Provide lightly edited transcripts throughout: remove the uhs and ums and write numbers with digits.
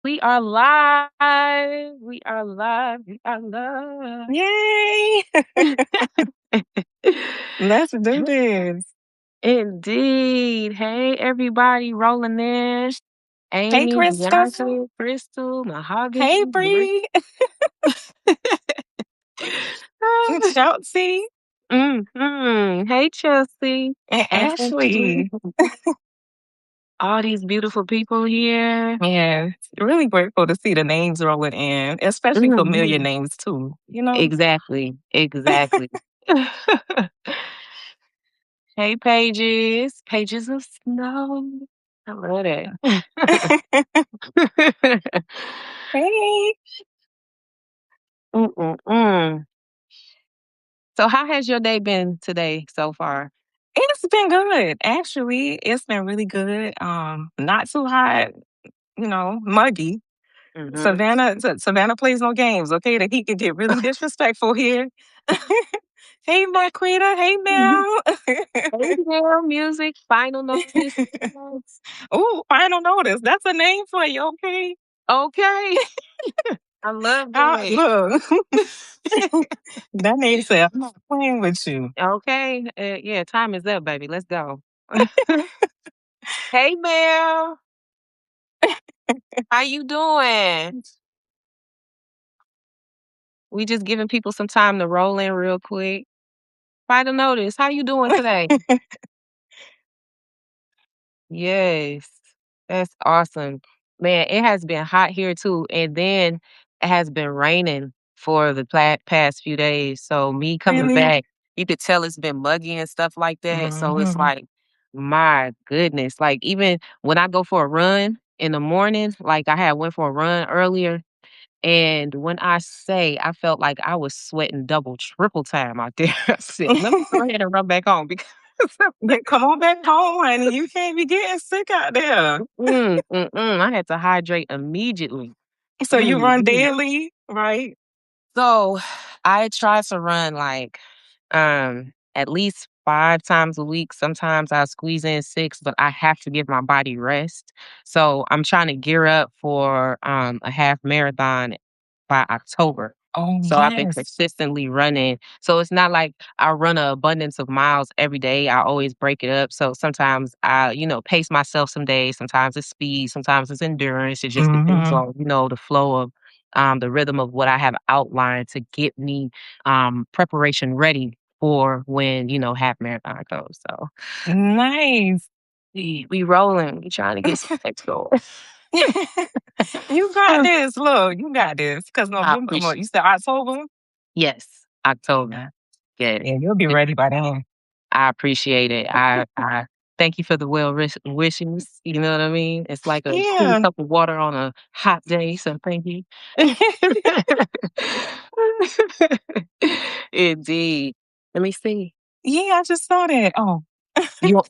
We are live. We are live. We are live. Yay! Let's do this. Indeed. Hey, everybody, rolling in. Hey, Amy, Crystal. Beyonce, Crystal, Hey, Mahogany. Bree. Chelsea. Hey, Chelsea. And Ashley. Ashley. All these beautiful people here. Yeah, really grateful to see the names rolling in, especially familiar Mhm. names too. You know? Exactly. Exactly. Hey, Pages. Pages of snow. I love that. Hey. Mm-mm-mm. So, how has your day been today so far? It's been good. Actually, it's been really good. Not too hot, muggy. Hmm. Savannah plays no games, okay? That he can get really disrespectful here. Hey, Marquita. Hey, Mel. Hey, there, music, final notice. Oh, final notice. That's a name for you, okay? Okay. I love that. Look, that name said, I'm not playing with you. Okay. Yeah, time is up, baby. Let's go. Hey, Mel. How you doing? We just giving people some time to roll in real quick. Final notice. How you doing today? Yes. That's awesome. Man, it has been hot here too. And then it has been raining for the past few days. So me coming Really? back, you could tell it's been muggy and stuff like that. So it's Hmm. like, my goodness. Like even when I go for a run in the morning, like I had went for a run earlier. And when I say I felt like I was sweating double, triple time out there, I said, let me go ahead and run back home because Yeah, come on back home, honey. You can't be getting sick out there. I had to hydrate immediately. So you run Mhm. daily, right? So I try to run like at least 5 times a week. Sometimes I squeeze in six, but I have to give my body rest. So I'm trying to gear up for a half marathon by October. Oh, So I've been yes. consistently running. So it's not like I run an abundance of miles every day. I always break it up. So sometimes I, pace myself some days. Sometimes it's speed. Sometimes it's endurance. It just depends Hmm. on, the flow of the rhythm of what I have outlined to get me preparation ready for when, half marathon goes. So Nice. we rolling. We trying to get some things going. You got this. Look, you got this. Because I November, appreciate. you said October? Yes, October. Yeah. Yes. Yeah, you'll be ready by then. I appreciate it. I thank you for the wishes. You know what I mean? It's like a cool Yeah. cup of water on a hot day. So thank you. Indeed. Let me see. Yeah, I just saw that. Oh. You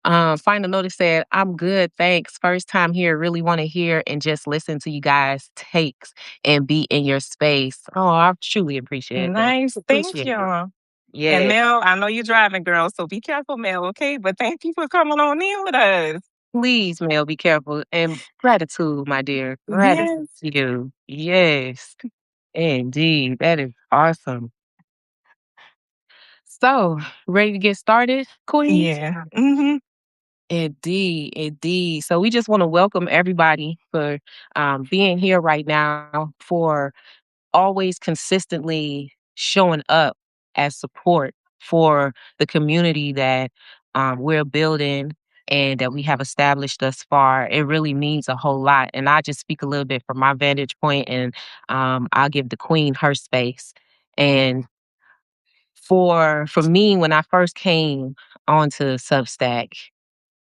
final notice said, I'm good, thanks. First time here, really want to hear and just listen to you guys' takes and be in your space. Oh, I truly appreciate that. Nice. Thank Appreciate it. you. And Yeah. Mel, I know you're driving, girl, so be careful, Mel, okay? But thank you for coming on in with us. Please, Mel, be careful. And gratitude, my dear. Gratitude Yes. to you. Yes, indeed. That is awesome. So, ready to get started, Queen? Yeah. Hmm. Indeed, indeed. So, we just want to welcome everybody for being here right now, for always consistently showing up as support for the community that we're building and that we have established thus far. It really means a whole lot. And I just speak a little bit from my vantage point, and I'll give the queen her space. And for me, when I first came onto Substack,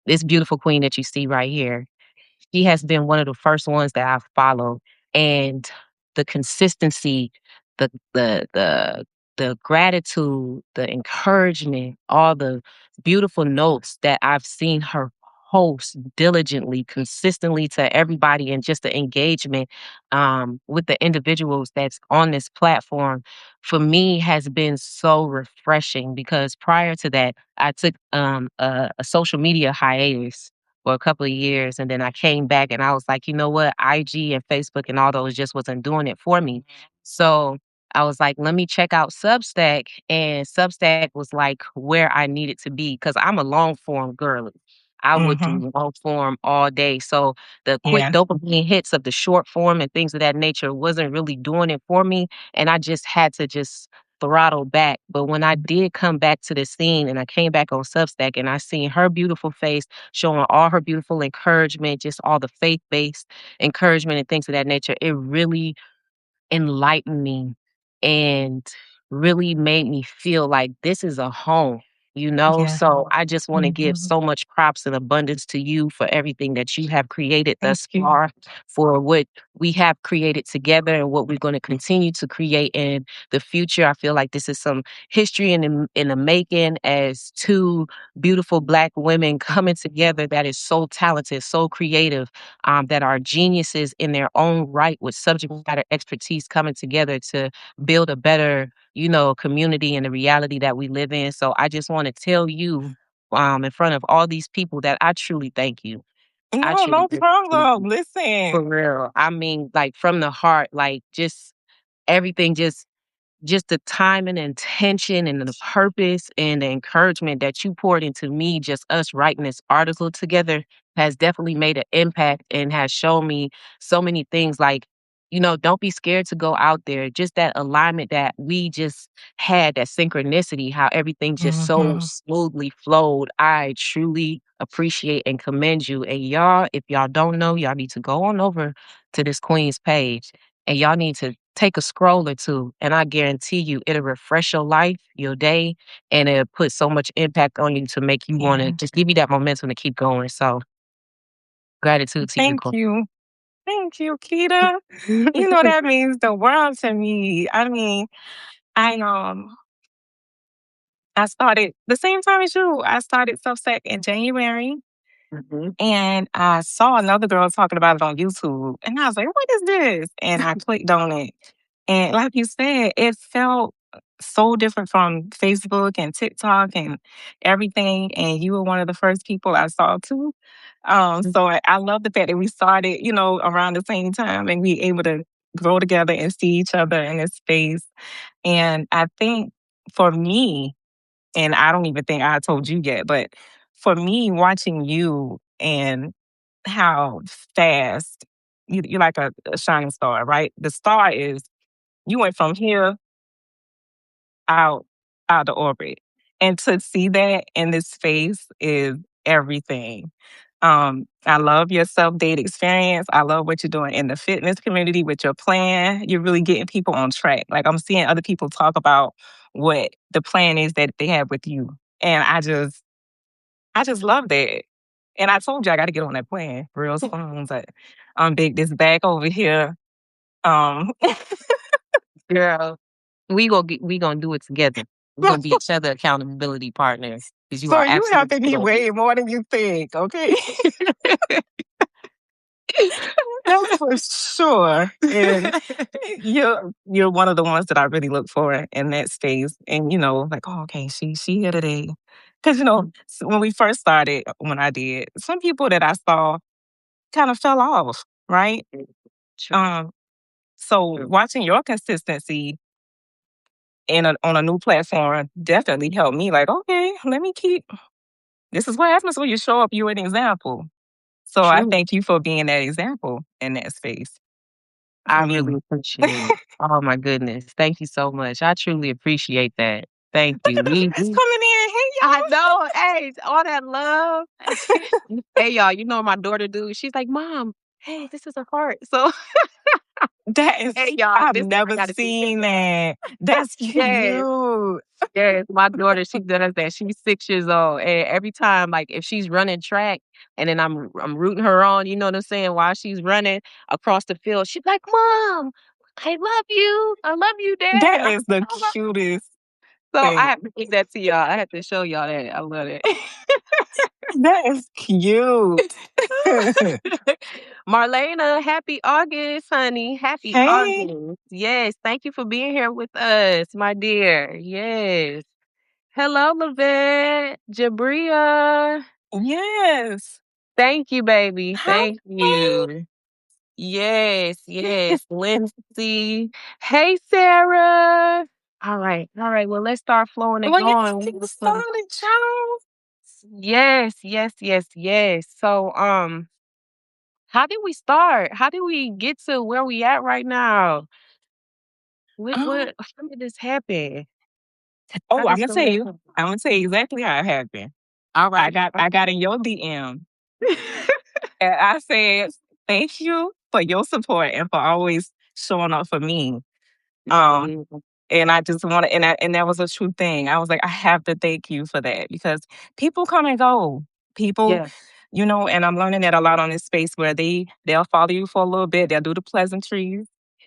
this beautiful queen that you see right here, he has been one of the first ones that I've followed, and the consistency, the the the the gratitude, the encouragement, all the beautiful notes that I've seen her post diligently, consistently to everybody, and just the engagement with the individuals that's on this platform for me has been so refreshing because prior to that, I took a social media hiatus for a couple of years, and then I came back and I was like, you know what, IG and Facebook and all those just wasn't doing it for me. So I was like, let me check out Substack, and Substack was like where I needed to be because I'm a long form girly. I would Mhm. do long form all day. So the quick Yeah. dopamine hits of the short form and things of that nature wasn't really doing it for me. And I just had to just throttle back. But when I did come back to the scene and I came back on Substack and I seen her beautiful face showing all her beautiful encouragement, just all the faith based encouragement and things of that nature, it really enlightened me and really made me feel like this is a home, you know? Yeah. So I just want to give Mhm. so much props and abundance to you for everything that you have created Thank thus you. far, for what we have created together and what we're going to continue to create in the future. I feel like this is some history in the making as two beautiful Black women coming together that is so talented, so creative, that are geniuses in their own right with subject matter expertise coming together to build a better, community and the reality that we live in. So I just want to tell you, in front of all these people, that I truly thank you. I No, truly no thank problem. you Listen. for real. I mean, like from the heart, like just everything just the time and intention and the purpose and the encouragement that you poured into me, just us writing this article together, has definitely made an impact and has shown me so many things. Like, don't be scared to go out there. Just that alignment that we just had, that synchronicity, how everything just so Mhm. smoothly flowed. I truly appreciate and commend you. And y'all, if y'all don't know, y'all need to go on over to this Queen's page and y'all need to take a scroll or two, and I guarantee you it'll refresh your life, your day, and it'll put so much impact on you to make you want to Yeah. just give you that momentum to keep going. So gratitude to you, Thank Queen. you. Thank you, Keta. That means the world to me. I mean, I started the same time as you. I started Substack in January. Mhm. And I saw another girl talking about it on YouTube. And I was like, what is this? And I clicked on it. And like you said, it felt so different from Facebook and TikTok and everything. And you were one of the first people I saw too. So I love the fact that we started, around the same time and we able to grow together and see each other in this space. And I think for me, and I don't even think I told you yet, but for me, watching you and how fast you're like a shining star, right? The star is you went from here out out of orbit. And to see that in this space is everything. I love your self-date experience. I love what you're doing in the fitness community with your plan. You're really getting people on track. Like I'm seeing other people talk about what the plan is that they have with you. And I just love that. And I told you I got to get on that plan real soon. But I'm big this back over here. Um, Girl, we gonna do it together. We're gonna be each other accountability partners because you so are you have absolutely to be correct. way more than you think, okay? That's for sure. And you're one of the ones that I really look for in that space. And like, oh, okay, she here today. Because when we first started, when I did, some people that I saw kind of fell off, right? True, Um, so true, watching your consistency on a new platform definitely helped me. Like, okay, let me keep. This is what happens when you show up. You're an example. So I true. thank you for being that example in that space I for really me. appreciate it. Oh my goodness. Thank you so much. I truly appreciate that. Thank Look you. at the hearts coming in. Hey, I know. Hey, all that love. Hey, y'all, you know what my daughter do? She's like, Mom, hey, this is a heart. So, that is, hey, y'all, I've this I never got to teach seen y'all. that. That's Yes, cute. yes. My daughter, she does that. She's 6 years old. And every time, like, if she's running track and then I'm rooting her on, you know what I'm saying, while she's running across the field, she's like, Mom, I love you. I love you, Dad. That And I'm is the like, "Oh, cutest so I thing. have to give that to y'all. I have to show y'all that. I love it. That is cute. Marlena, happy August, honey. Happy Hey, August. Yes, thank you for being here with us, my dear. Yes. Hello, Lavette, Jabria. yes. Thank you, baby. Hi. Thank you. Yes, yes. Lindsay. Hey, Sarah. All right. All right. Well, let's start flowing and Well, yes, going get with some. started, child. Yes, yes, yes, yes. So, how did we start? How did we get to where we at right now? Um, How did this happen? How oh, did some happen? I'm gonna tell you exactly how it happened. All I right. got I got in your DM and I said, thank you for your support and for always showing up for me. Um, Yeah. and I just want to, and that was a true thing. I was like, I have to thank you for that because people come and go. People, Yeah. and I'm learning that a lot on this space where they'll follow you for a little bit, they'll do the pleasantries,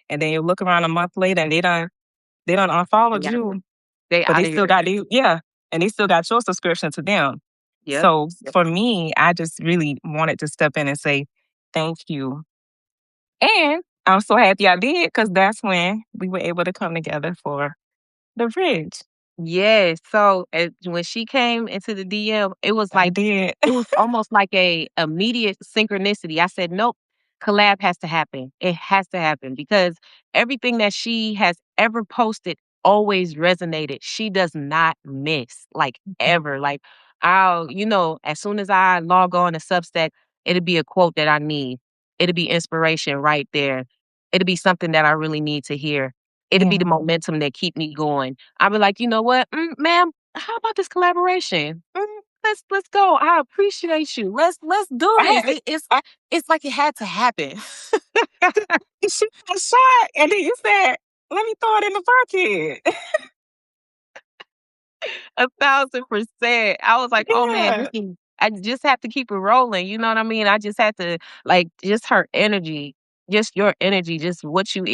and then you look around a month later and they done unfollowed Yeah. you, They but out they of still here. got you, yeah, and they still got your subscription to them. Yep. So Yep. for me, I just really wanted to step in and say thank you. And I'm so happy I did because that's when we were able to come together for the bridge. Yes. So when she came into the DM, I did. it was almost like a immediate synchronicity. I said, nope, collab has to happen. It has to happen because everything that she has ever posted always resonated. She does not miss, like ever. Like as soon as I log on to Substack, it'll be a quote that I need. It'll be inspiration right there. It'll be something that I really need to hear. It'll be Yeah. the momentum that keep me going. I'll be like, you know what, ma'am, how about this collaboration? Let's go. I appreciate you. Let's do I this. had I It's like it had to happen. you shoot a shot and then you said, let me throw it in the bucket. 1,000%. I was like, oh man, Yeah. I just have to keep it rolling. You know what I mean? I just had to just her energy, just your energy, just what you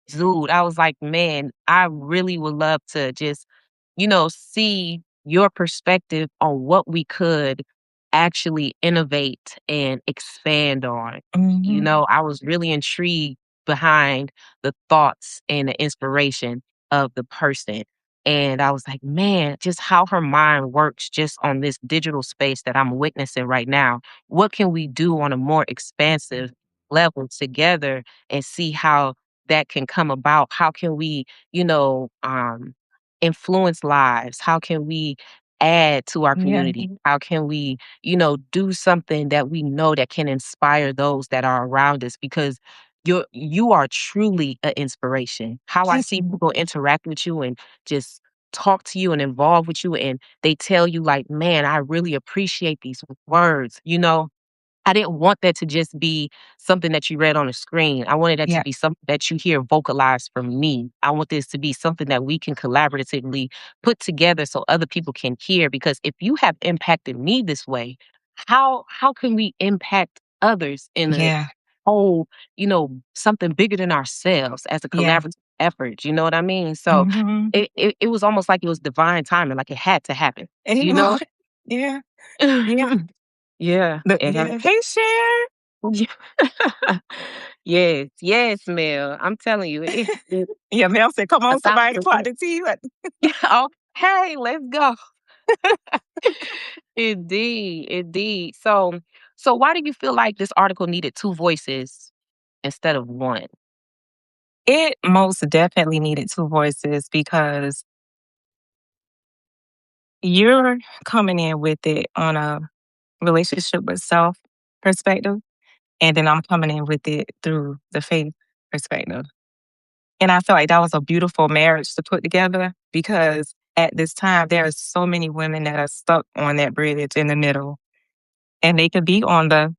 exude. I was like, man, I really would love to just, see your perspective on what we could actually innovate and expand on. Mhm. I was really intrigued behind the thoughts and the inspiration of the person. And I was like, man, just how her mind works just on this digital space that I'm witnessing right now. What can we do on a more expansive level together and see how that can come about? How can we, influence lives? How can we add to our Yeah. community? How can we, do something that we know that can inspire those that are around us? Because you are truly an inspiration. How I Thank see you. people interact with you and just talk to you and involve with you and they tell you like, man, I really appreciate these words. I didn't want that to just be something that you read on a screen. I wanted that to Yeah. be something that you hear vocalized from me. I want this to be something that we can collaboratively put together so other people can hear. Because if you have impacted me this way, how can we impact others in a Yeah. whole, something bigger than ourselves as a Yeah. collaborative effort? You know what I mean? So Mhm. it was almost like it was divine timing, like it had to happen. And he You know? was yeah. Yeah. Yeah, it had. Yeah. Hey, Cher. Yeah. Yes, yes, Mel. I'm telling you, it Yeah, Mel said, come on, somebody, clock 1,000%. the tea. Like, Okay, let's go. Indeed, indeed. So why do you feel like this article needed two voices instead of one? it most definitely needed two voices because you're coming in with it on a relationship with self perspective. And then I'm coming in with it through the faith perspective. And I feel like that was a beautiful marriage to put together because at this time, there are so many women that are stuck on that bridge in the middle. And they could be on the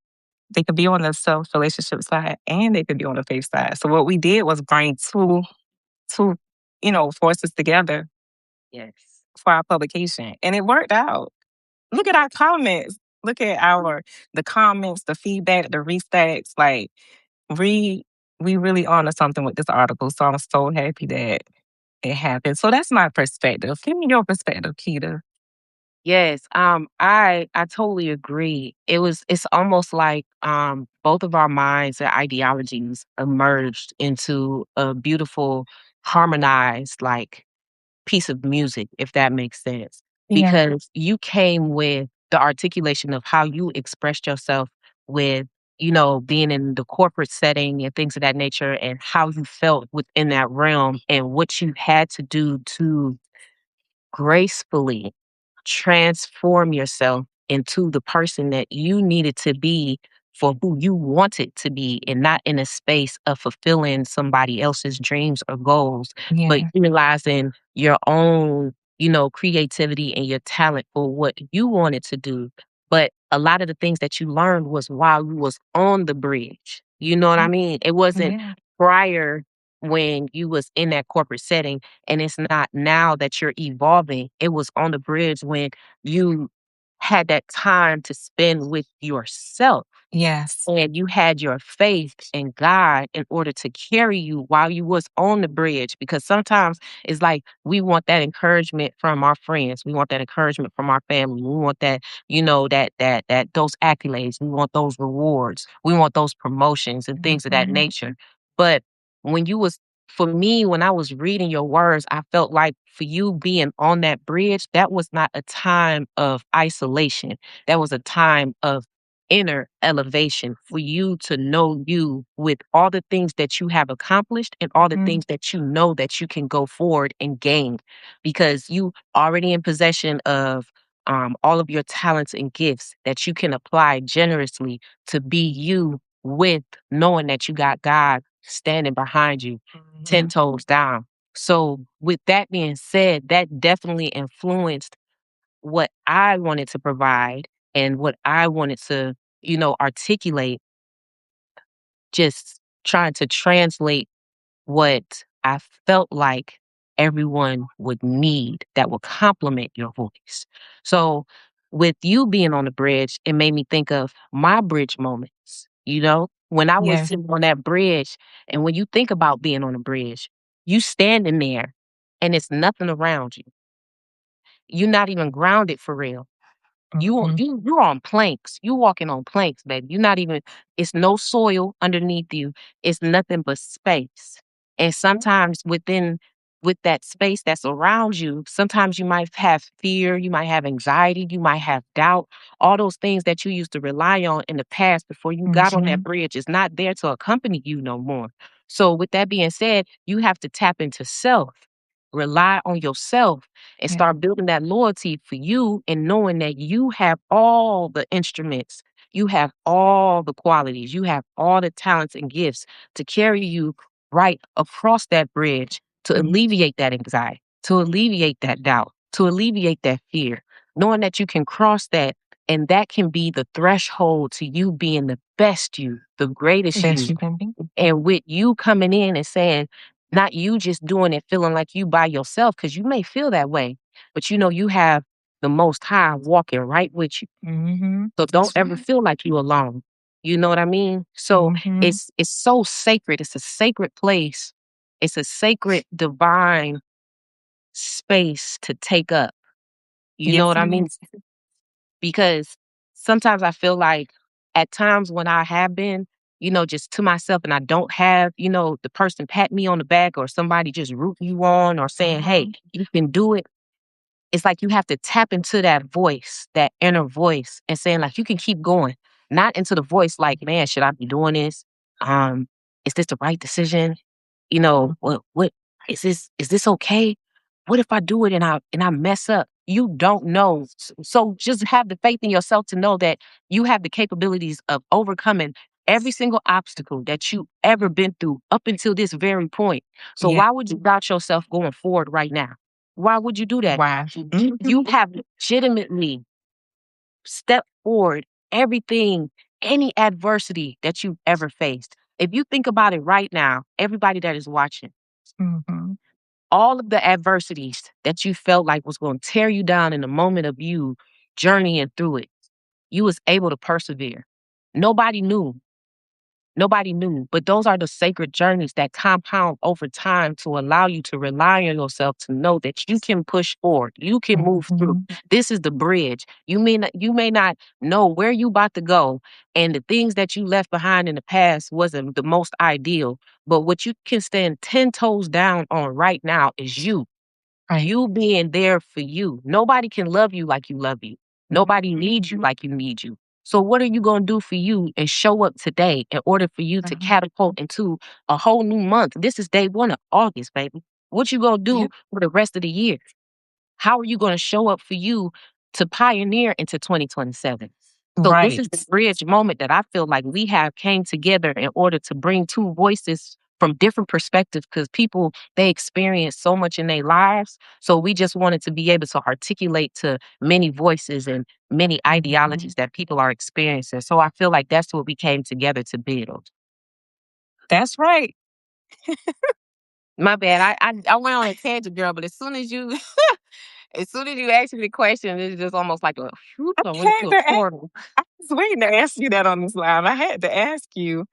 self relationship side and they could be on the faith side. So what we did was bring two, forces together Yes. for our publication. And it worked out. Look at our comments. Look at the comments, the feedback, the restacks. Like we we really honor something with this article. So I'm so happy that it happened. So that's my perspective. Give me your perspective, Keita. Yes, I totally agree. It's almost like both of our minds and ideologies emerged into a beautiful harmonized piece of music, if that makes sense. Yeah. Because you came with the articulation of how you expressed yourself with, being in the corporate setting and things of that nature and how you felt within that realm and what you had to do to gracefully transform yourself into the person that you needed to be for who you wanted to be and not in a space of fulfilling somebody else's dreams or goals, but Yeah. utilizing your own, creativity and your talent for what you wanted to do. But a lot of the things that you learned was while you was on the bridge. You know what I mean? It wasn't Yeah. prior when you was in that corporate setting, and it's not now that you're evolving. It was on the bridge when you had that time to spend with yourself Yes. and you had your faith in God in order to carry you while you was on the bridge. Because sometimes it's like we want that encouragement from our friends. We want that encouragement from our family. We want that, that those accolades. We want those rewards. We want those promotions and things of that Mhm. nature. But when you was for me, when I was reading your words, I felt like for you being on that bridge, that was not a time of isolation. That was a time of inner elevation for you to know you with all the things that you have accomplished and all the Mhm. things that you know that you can go forward and gain because you already in possession of all of your talents and gifts that you can apply generously to be you with knowing that you got God standing behind you 10 Mhm. toes down. So with that being said, that definitely influenced what I wanted to provide and what I wanted to, articulate, just trying to translate what I felt like everyone would need that would complement your voice. So, with you being on the bridge, it made me think of my bridge moments. When I was Yes. sitting on that bridge, and when you think about being on a bridge, you standing there and it's nothing around you. You're not even grounded for real. Mhm. You're on planks. You walking on planks, baby. You're not even it's no soil underneath you. It's nothing but space. And sometimes with that space that's around you, sometimes you might have fear, you might have anxiety, you might have doubt. All those things that you used to rely on in the past before you got on that Mhm. bridge is not there to accompany you no more. So with that being said, you have to tap into self. Rely on yourself and Yeah. start building that loyalty for you and knowing that you have all the instruments, you have all the qualities, you have all the talents and gifts to carry you right across that bridge to Mhm. alleviate that anxiety, to alleviate that doubt, to alleviate that fear, knowing that you can cross that and that can be the threshold to you being the best you, the greatest Best you. you can be. And with you coming in and saying, not you just doing it feeling like you by yourself, because you may feel that way, but you have the most high walking right with you. Mhm. So don't That's ever right. feel like you alone. You know what I mean? So Mhm. it's so sacred. It's a sacred place. It's a sacred divine space to take up. You know Yes, what it I mean? is. Because sometimes I feel like at times when I have been, just to myself and I don't have, the person pat me on the back or somebody just rooting you on or saying, hey, Mhm. you can do it. It's like you have to tap into that voice, that inner voice, and saying, like, you can keep going. Not into the voice like, man, should I be doing this? Is this the right decision? What is this okay? What if I do it and I mess up? You don't know. So just have the faith in yourself to know that you have the capabilities of overcoming every single obstacle that you ever been through up until this very point. So Yeah. why would you doubt yourself going forward right now? Why would you do that? Why? You have legitimately stepped forward everything, any adversity that you've ever faced. If you think about it right now, everybody that is watching, Mhm. all of the adversities that you felt like was going to tear you down in the moment of you journeying through it, you was able to persevere. Nobody knew. Nobody knew, but those are the sacred journeys that compound over time to allow you to rely on yourself to know that you can push forward, you can move through. Mhm. This is the bridge. You may not know where you about to go, and the things that you left behind in the past wasn't the most ideal. But what you can stand 10 toes down on right now is you. Right. You being there for you. Nobody can love you like you love you. Mhm. Nobody needs you like you need you. So what are you going to do for you and show up today in order for you to Mhm. catapult into a whole new month? This is day 1 of August, baby. What you going to do Yep. for the rest of the year? How are you going to show up for you to pioneer into 2027? So this Right. is the bridge moment that I feel like we have came together in order to bring two voices from different perspectives, because people, they experience so much in their lives. So we just wanted to be able to articulate to many voices and many ideologies that people are experiencing. So I feel like that's what we came together to build. That's right. My bad. I went on a tangent, girl, but as soon as you asked me the question, it's just almost like a whoop, I I went had to to a a portal. I was waiting to ask you that on this live. I had to ask you,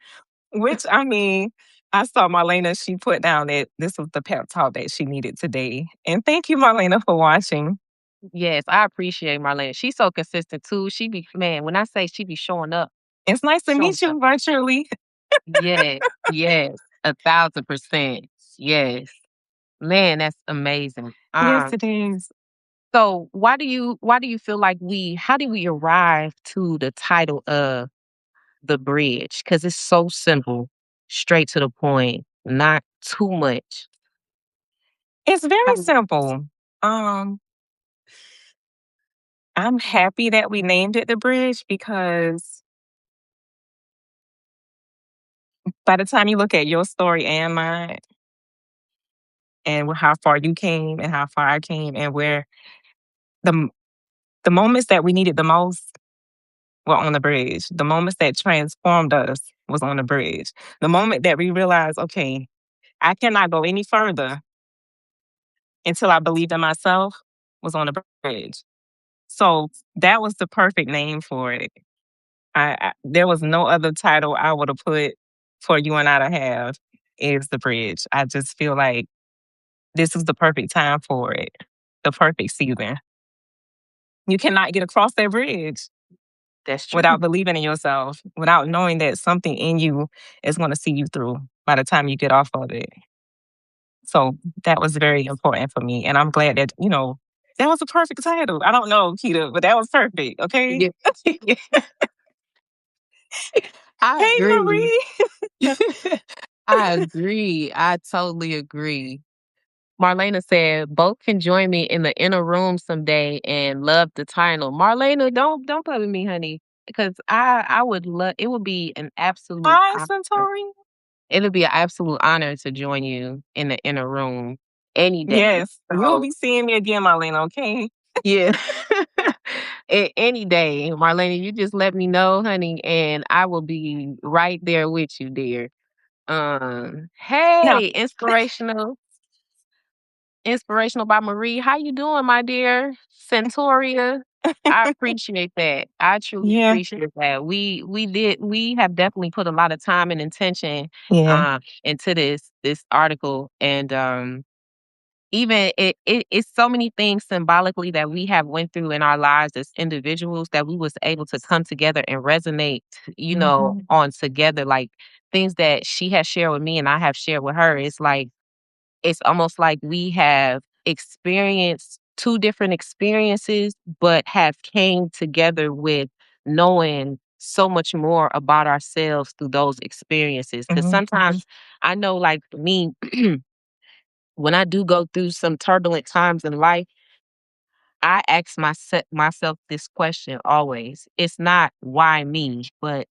which I mean, I saw Marlena, she put down that this was the pep talk that she needed today. And thank you, Marlena, for watching. Yes, I appreciate Marlene. She's so consistent too. She be, man, when I say she be showing up, It's nice to showing meet up. you virtually. Yes, yes, 1,000%. Yes. Man, that's amazing. Yes, it is. So why do you feel like how do we arrive to the title of The Bridge? Because it's so simple, straight to the point, not too much. It's How very do simple. Um, I'm happy that we named it the bridge because by the time you look at your story and mine and how far you came and how far I came and where the the moments that we needed the most were on the bridge. The moments that transformed us was on the bridge. The moment that we realized, okay, I cannot go any further until I believed in myself was on the bridge. So that was the perfect name for it. There was no other title I would have put for you and I to have is the bridge. I just feel like this is the perfect time for it, the perfect season. You cannot get across that bridge That's without true. believing in yourself, without knowing that something in you is going to see you through by the time you get off of it. So that was very important for me. And I'm glad that, that was a perfect title. I don't know, Keita, but that was perfect. Okay. Yeah. I Hey, agree. Marie. I agree. I totally agree. Marlena said, both can join me in the inner room someday and love the title. Marlena, don't play with me, honey. Because I would love, it would be an absolute Hi, honor. Centauri. It'll be an absolute honor to join you in the inner room any day. Yes, you'll So be seeing me again, Marlena, okay? yeah. Any day. Marlena, you just let me know, honey, and I will be right there with you, dear. Now, Hey, inspirational by Marie. How you doing, my dear Centauria? I appreciate that. I truly yeah, appreciate that. We have definitely put a lot of time and intention yeah. into this article, and even it's so many things symbolically that we have went through in our lives as individuals that we was able to come together and resonate, on together, like things that she has shared with me and I have shared with her. It's almost like we have experienced two different experiences, but have came together with knowing so much more about ourselves through those experiences. Because Mhm. sometimes I know, like for me, when I do go through some turbulent times in life, I ask myself this question always. It's not why me, but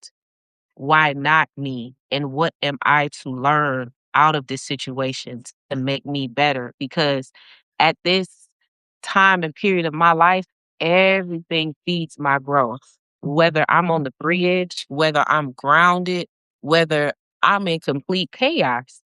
why not me? And what am I to learn out of this situation to make me better? Because at this time and period of my life, everything feeds my growth. Whether I'm on the bridge, whether I'm grounded, whether I'm in complete chaos,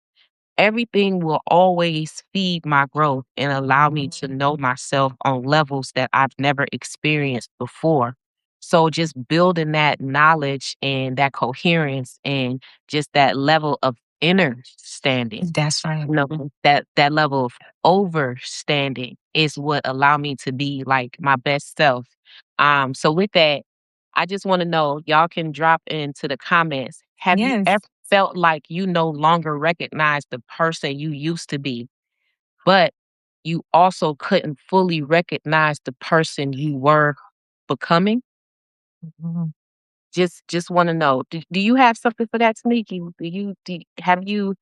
everything will always feed my growth and allow me to know myself on levels that I've never experienced before. So just building that knowledge and that coherence and just that level of inner standing, That's right. that level of overstanding is what allow me to be like my best self. So with that, I just want to know, y'all can drop into the comments. Have you Yes. ever felt like you no longer recognize the person you used to be, but you also couldn't fully recognize the person you were becoming? Mhm. Just want to know, do you have something for that, Sneaky? Have you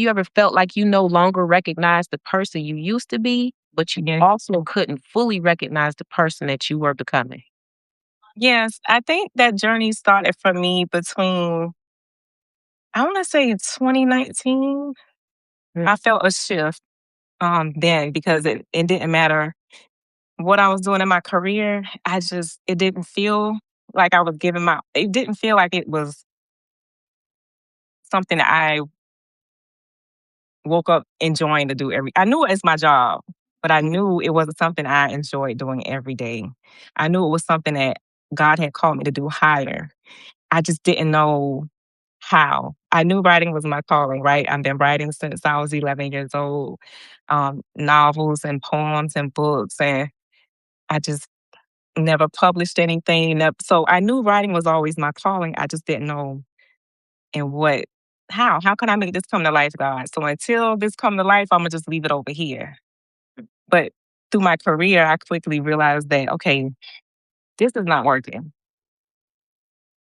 ever felt like you no longer recognize the person you used to be, but you Yeah. also couldn't fully recognize the person that you were becoming? Yes, I think that journey started for me between, I want to say 2019. Mm. I felt a shift then because it didn't matter what I was doing in my career. It didn't feel like I was giving it didn't feel like it was something that I woke up enjoying to do I knew it's my job, but I knew it wasn't something I enjoyed doing every day. I knew it was something that God had called me to do higher. I just didn't know how. I knew writing was my calling, right? I've been writing since I was 11 years old, novels and poems and books, and I just never published anything. So I knew writing was always my calling. I just didn't know in what, how. How can I make this come to life, God? So until this come to life, I'm gonna just leave it over here. But through my career, I quickly realized that okay, this is not working.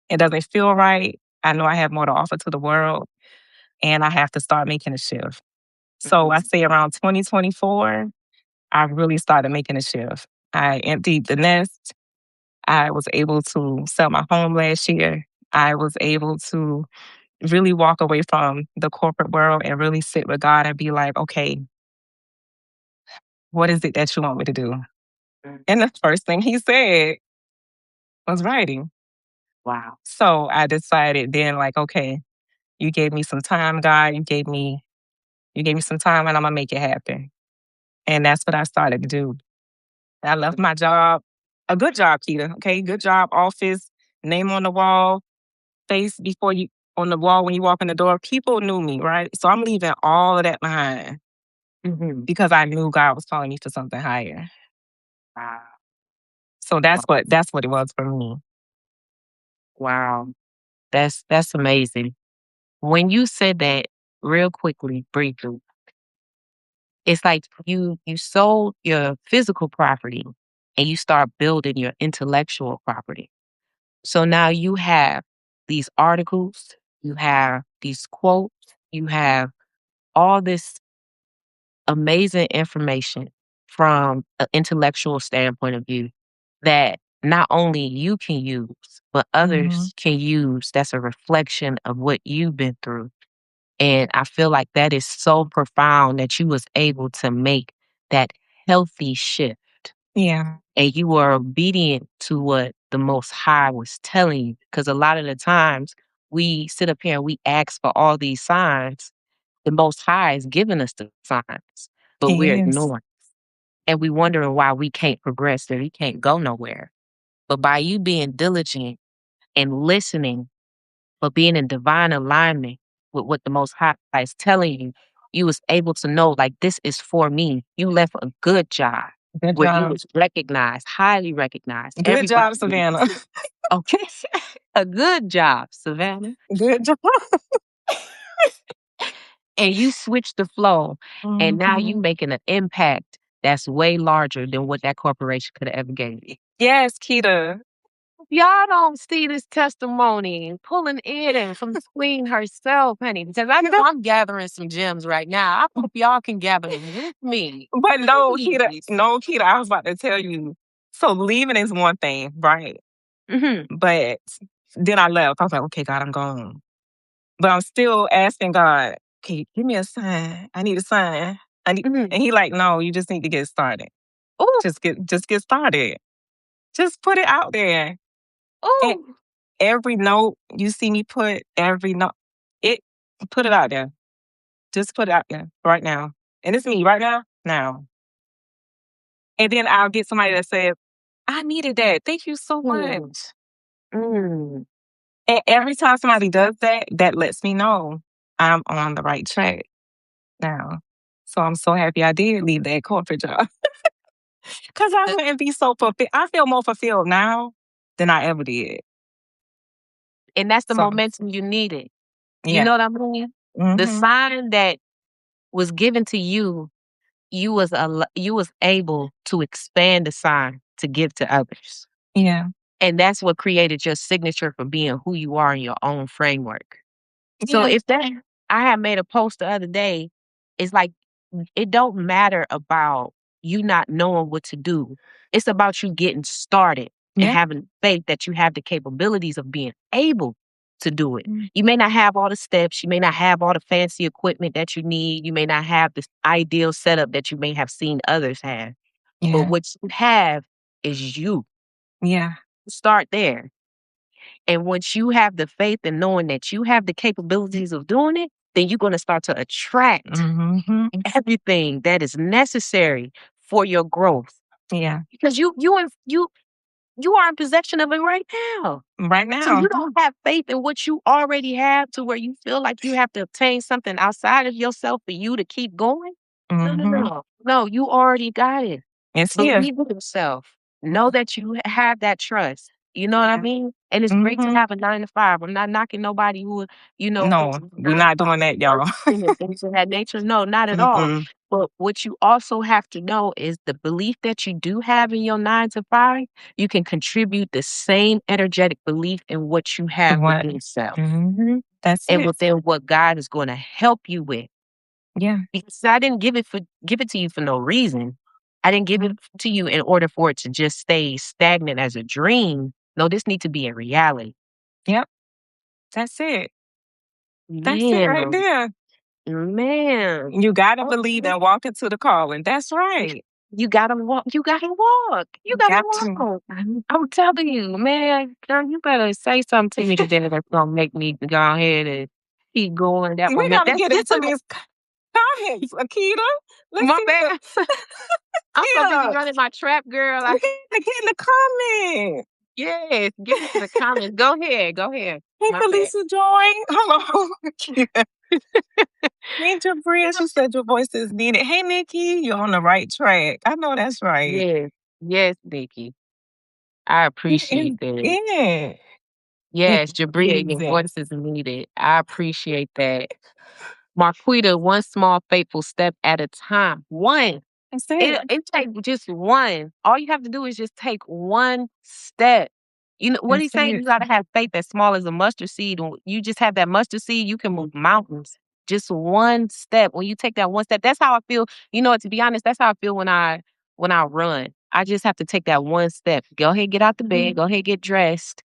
It doesn't feel right. I know I have more to offer to the world, and I have to start making a shift. So I say around 2024, I really started making a shift. I emptied the nest. I was able to sell my home last year. I was able to really walk away from the corporate world and really sit with God and be like, okay, what is it that you want me to do? Mm. And the first thing he said was writing. Wow. So I decided then, like, okay, you gave me some time, God. You gave me some time and I'm gonna make it happen. And that's what I started to do. I left my job, a good job, Keita. Okay, good job, office, name on the wall, face before you on the wall when you walk in the door. People knew me, right? So I'm leaving all of that behind Mhm. because I knew God was calling me for something higher. Wow. So that's what it was for me. Wow. That's amazing. When you said that real quickly, briefly, it's like you sold your physical property and you start building your intellectual property. So now you have these articles, you have these quotes, you have all this amazing information from an intellectual standpoint of view that not only you can use, but Hmm. others can use that's a reflection of what you've been through. And I feel like that is so profound that you was able to make that healthy shift Yeah. and you were obedient to what the Most High was telling you. Because a lot of the times we sit up here and we ask for all these signs. The Most High is giving us the signs, but we're Yes. ignoring. And we wondering why we can't progress or we can't go nowhere. But by you being diligent and listening, but being in divine alignment with what the Most High is telling you, you was able to know like this is for me. You left a good job Good where you job. was recognized, highly recognized. Good Everybody job, knew. Savannah. Okay. A good job, Savannah. Good job. And you switched the flow. And now Hmm. you making an impact that's way larger than what that corporation could have ever gave you. Yes, Keita. Y'all don't see this testimony pulling in from the queen herself, honey, because I know I'm gathering some gems right now. I hope y'all can gather them with me. But no, Keita, Please. no, Keita, I was about to tell you. So leaving is one thing, right? Mhm, But then I left. I was like, okay, God, I'm gone. But I'm still asking God, okay, give me a sign. I need a sign. mhm. And he like, no, you just need to get started. Ooh, Just get started. Just put it out there. And ooh. every note you see me put, every note, it put it out there. Just put it out there right now. And it's me right now. Now. And then I'll get somebody that says, I needed that. Thank you so Mm, much. mm. And every time somebody does that, that lets me know I'm on the right track now. So I'm so happy I did leave that corporate job because I Uh, wouldn't be so fulfilled. I feel more fulfilled now than I ever did. And that's the So momentum you needed. You yeah. know what I mean? The Hmm. sign that was given to you, you was able to expand the sign to give to others. Yeah. And that's what created your signature for being who you are in your own framework. So Yeah. if that I had made a post the other day, it's like it don't matter about you not knowing what to do. It's about you getting started and Yeah. having faith that you have the capabilities of being able to do it. Mm. You may not have all the steps, you may not have all the fancy equipment that you need, you may not have this ideal setup that you may have seen others have. But Yeah. what you have is you. Yeah. Start there. And once you have the faith and knowing that you have the capabilities of doing it, then you're going to start to attract Mhm. everything that is necessary for your growth Yeah. because you are in possession of it right now. Right So you now. don't have faith in what you already have to where you feel like you have to obtain something outside of yourself for you to keep going. No, no, Mhm. no. No, you already got it. It's here. Believe in yourself. Know that you have that trust. You know what I Yeah. mean? And it's great to Mhm. have a 9 to 5. I'm not knocking nobody who, No, has a we're 9 to not 5 doing that, y'all. working and things of that nature. No, not at all. Mm-mm. But what you also have to know is the belief that you do have in your 9 to 5, you can contribute the same energetic belief in what you have What? within yourself That's and it. within what God is going to help you with. Yeah. Because I didn't give it to you for no reason. I didn't give it Mhm. to you in order for it to just stay stagnant as a dream. No, this needs to be a reality. Yep. That's it. That's it right Man, there. man. You gotta Oh, believe and walk into the calling. That's right. you gotta walk. You gotta walk. You You gotta got to. walk. I'm telling you, man. Girl, you better say something to me today that's gonna make me go ahead and keep going that We moment. gotta That's get just into these comments, Akita. Let's my see what bad. I'm so busy yeah. running my trap, girl. We gotta get in the comments. Yes, get into the comments. Go ahead. Go ahead. Hey, My bad. Felicia Joy. Hello. Yeah. Hey, Jabria. She said your voice is needed. Hey, Nikki. You're on the right track. I know that's right. Yes. Yes, Nikki. I It is. appreciate that. Yeah. It Yes, Jabria, your is. voice is needed. I appreciate that. Marquita, one small faithful step at a time. One. That's it. It takes just one. All you have to do is just take one step. You know what That's he say? it. You gotta have faith as small as a mustard seed. When you just have that mustard seed, you can move mountains. Just one step. When you take that one step, that's how I feel. To be honest, that's how I feel when I run. I just have to take that one step. Go ahead, get out the bed. Go ahead, get dressed,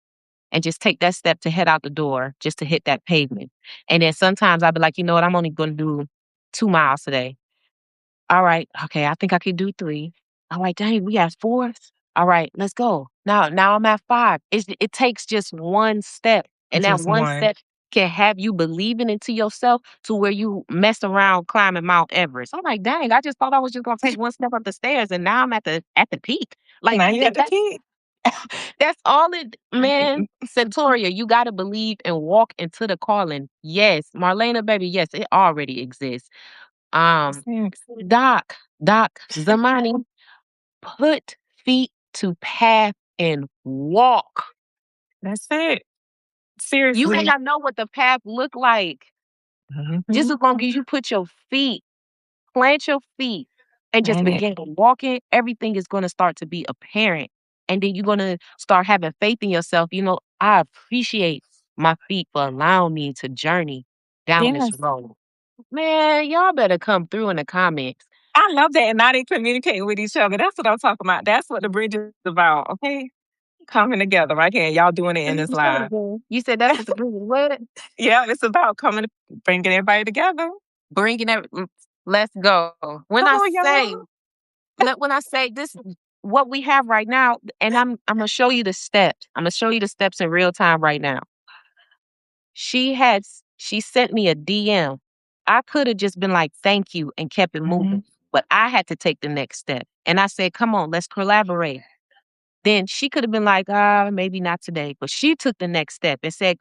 and just take that step to head out the door, just to hit that pavement. And then sometimes I'll be like, you know what? I'm only going to do 2 miles today. All right. Okay. I think I can do 3. All right. Dang, we at 4. All right. Let's go. Now I'm at 5. It takes just one step. And that Just one one. step can have you believing into yourself to where you mess around climbing Mount Everest. I'm like, dang, I just thought I was just gonna take one step up the stairs and now I'm at the peak. Like Now you have to keep. that's all it man, Centauria, you gotta believe and walk into the calling. Yes, Marlena, baby, yes, it already exists. Um, Doc, Zamani, put feet to path and walk. That's it. You may Seriously. not know what the path look like. Just Mhm. as long as you put your feet, plant your feet, and just And it. begin walking, everything is gonna start to be apparent. And then you're gonna start having faith in yourself. I appreciate my feet for allowing me to journey down this Yes. road. Man, y'all better come through in the comments. I love that. And now they communicating with each other. That's what I'm talking about. That's what the bridge is about. Okay. Coming together right here. Y'all doing it in this live. You said that's what the bring what? Yeah, it's about coming, bringing everybody together. Bringing let's go. When Come I on, say y'all. when I say this, what we have right now, and I'm gonna show you the steps. I'm gonna show you the steps in real time right now. She sent me a DM. I could have just been like, thank you, and kept it Mhm. moving. But I had to take the next step. And I said, come on, let's collaborate. Then she could have been like, maybe not today. But she took the next step and said,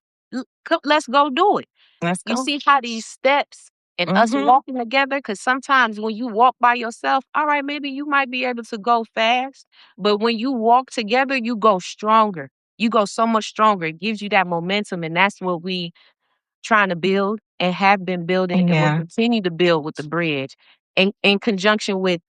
Let's go do it." Let's You go. see how these steps and us Mhm. walking together, because sometimes when you walk by yourself, all right, maybe you might be able to go fast. But when you walk together, you go stronger. You go so much stronger. It gives you that momentum. And that's what we trying to build and have been building and will Yeah. continue to build with the bridge in conjunction with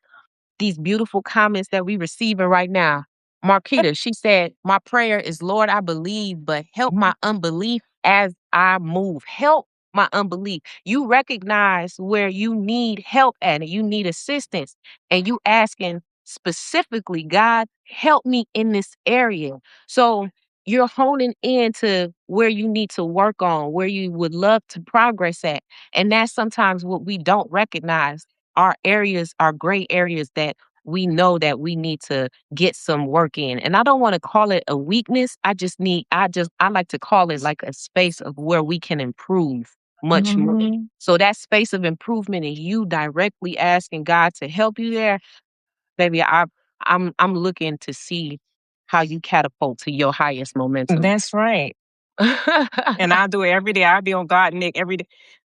these beautiful comments that we receiving right now. Marquita, she said, "My prayer is, Lord, I believe, but help my unbelief as I move. Help my unbelief." You recognize where you need help at and you need assistance, and you asking specifically, God, help me in this area. So you're honing in to where you need to work on, where you would love to progress at. And that's sometimes what we don't recognize. Our areas, our gray areas that we know that we need to get some work in. And I don't want to call it a weakness. I like to call it like a space of where we can improve much more. Mhm. So that space of improvement is you directly asking God to help you there, baby. I'm looking to see how you catapult to your highest momentum. That's right. And I do it every day. I be on God, Nick, every day.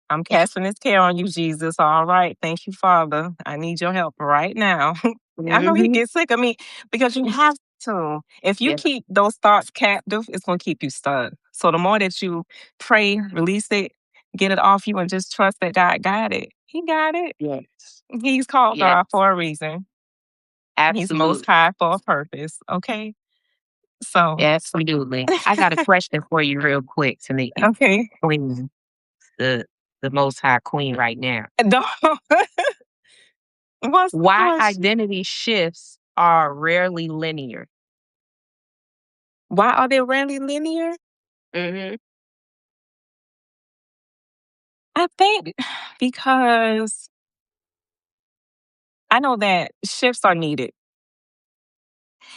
I'm casting this care on you, Jesus. All right. Thank you, Father. I need your help right now. I know he Mhm. gets sick of me because you have to. If you Yeah. keep those thoughts captive, it's going to keep you stuck. So the more that you pray, release it, get it off you, and just trust that God got it. He got it. Yes. He's called Yes. God for a reason. He's most Absolutely. high for a purpose. Okay. So, Absolutely. I got a question for you real quick, Tiniki. okay. Queen, the the most high queen right now. No. What's the Why question? identity shifts are rarely linear? Why are they rarely linear? Mhm. I think because I know that shifts are needed.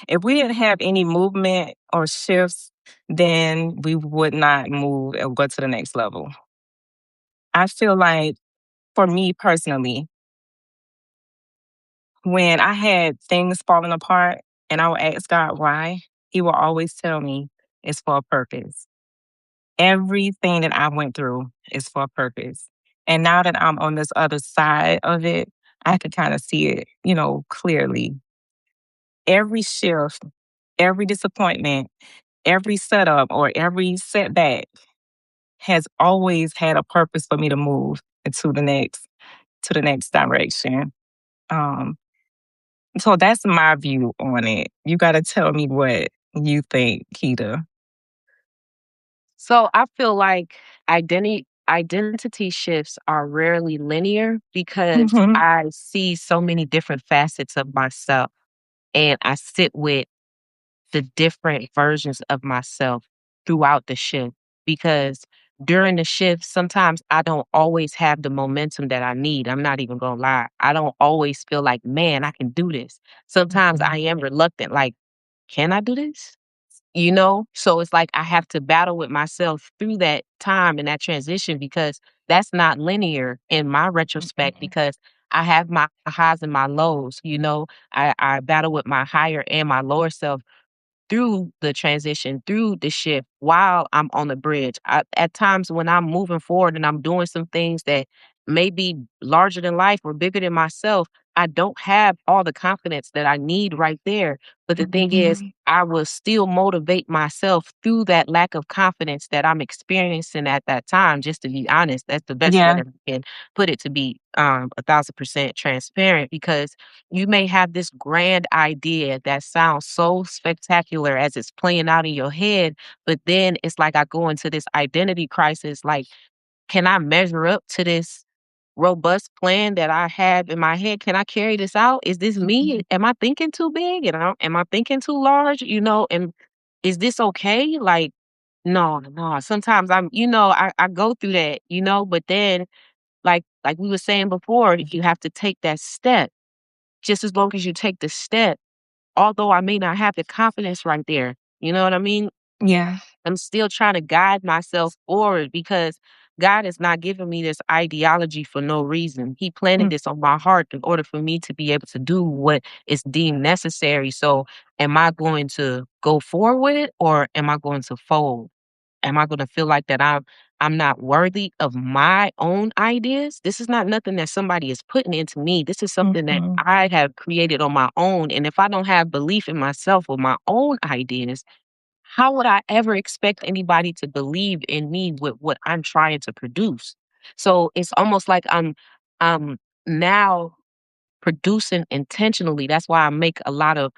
If we didn't have any movement or shifts, then we would not move or go to the next level. I feel like for me personally, when I had things falling apart and I would ask God why, He will always tell me it's for a purpose. Everything that I went through is for a purpose. And now that I'm on this other side of it, I could kind of see it, clearly. Every shift, every disappointment, every setup or every setback has always had a purpose for me to move to the next direction. Um, so that's my view on it. You got to tell me what you think, Keita. So I feel like identity shifts are rarely linear because Hmm. I see so many different facets of myself and I sit with the different versions of myself throughout the shift because during the shift, sometimes I don't always have the momentum that I need. I'm not even gonna lie. I don't always feel like, man, I can do this. Sometimes I am reluctant, like, can I do this? So it's like I have to battle with myself through that time and that transition because that's not linear in my retrospect because I have my highs and my lows. I battle with my higher and my lower self through the transition, through the shift while I'm on the bridge. At times when I'm moving forward and I'm doing some things that may be larger than life or bigger than myself, I don't have all the confidence that I need right there. But the thing is, I will still motivate myself through that lack of confidence that I'm experiencing at that time. Just to be honest, that's the best way Yeah. that I can put it, to be 1,000% transparent, because you may have this grand idea that sounds so spectacular as it's playing out in your head, but then it's like I go into this identity crisis. Like, can I measure up to this robust plan that I have in my head? Can I carry this out? Is this me? Am I thinking too big? And am I thinking too large? And is this okay? Like, no, no. Sometimes I go through that, but then like we were saying before, you have to take that step. Just as long as you take the step, although I may not have the confidence right there, you know what I mean? Yeah. I'm still trying to guide myself forward because God is not giving me this ideology for no reason. He planted Mm, this on my heart in order for me to be able to do what is deemed necessary. So, am I going to go forward with it or am I going to fold? Am I going to feel like that I'm not worthy of my own ideas? This is not nothing that somebody is putting into me. This is something that mhm. I have created on my own. And if I don't have belief in myself or my own ideas, how would I ever expect anybody to believe in me with what I'm trying to produce? So it's almost like I'm now producing intentionally. That's why I make a lot of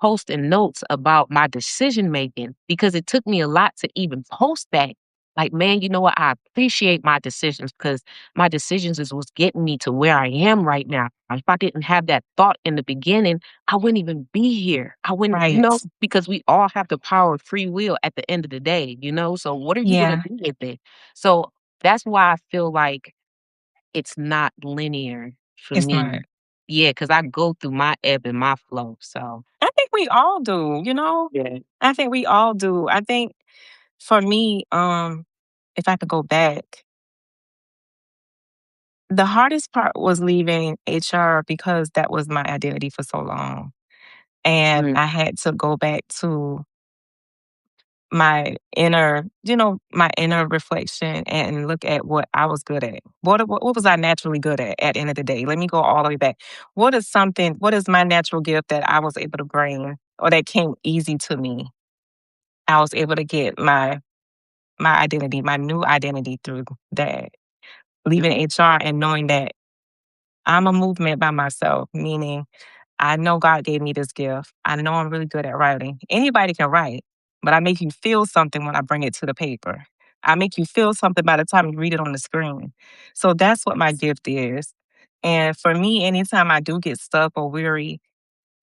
posting notes about my decision making because it took me a lot to even post that. Like, man, you know what? I appreciate my decisions because my decisions is what's getting me to where I am right now. If I didn't have that thought in the beginning, I wouldn't even be here. I wouldn't, Right. because we all have the power of free will at the end of the day. So what are you going to Yeah. do with it? So that's why I feel like it's not linear for It's not. me. Yeah, because I go through my ebb and my flow. So I think we all do. yeah. I think we all do. I think for me, if I could go back, the hardest part was leaving HR because that was my identity for so long. And Mm, I had to go back to my inner reflection and look at what I was good at. What was I naturally good at the end of the day? Let me go all the way back. What is my natural gift that I was able to bring or that came easy to me? I was able to get my identity, my new identity through that. Leaving HR and knowing that I'm a movement by myself, meaning I know God gave me this gift. I know I'm really good at writing. Anybody can write, but I make you feel something when I bring it to the paper. I make you feel something by the time you read it on the screen. So that's what my gift is. And for me, anytime I do get stuck or weary,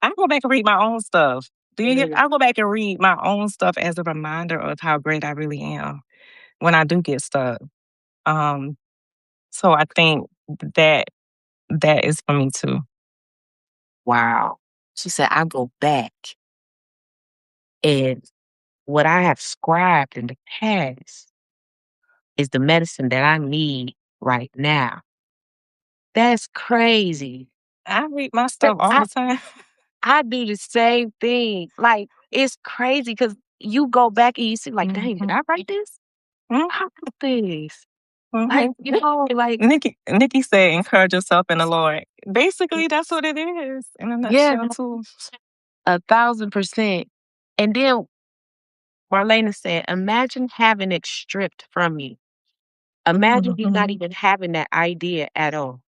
I go back and read my own stuff. Do you hear? mm. I go back and read my own stuff as a reminder of how great I really am when I do get stuck. Um, so I think that that is for me too. Wow. She said, I go back and what I have scribed in the past is the medicine that I need right now. That's crazy. I read my That- stuff all I, the time. I do the same thing. Like, it's crazy because you go back and you see, like, dang, did Mhm. I write this? Mhm. How about this? Like, Mhm. like, Nikki said, "Encourage yourself in the Lord." Basically, that's what it is in a yeah, nutshell, too. 1,000%. And then Marlena said, imagine having it stripped from you. Imagine you not Mhm. even having that idea at all.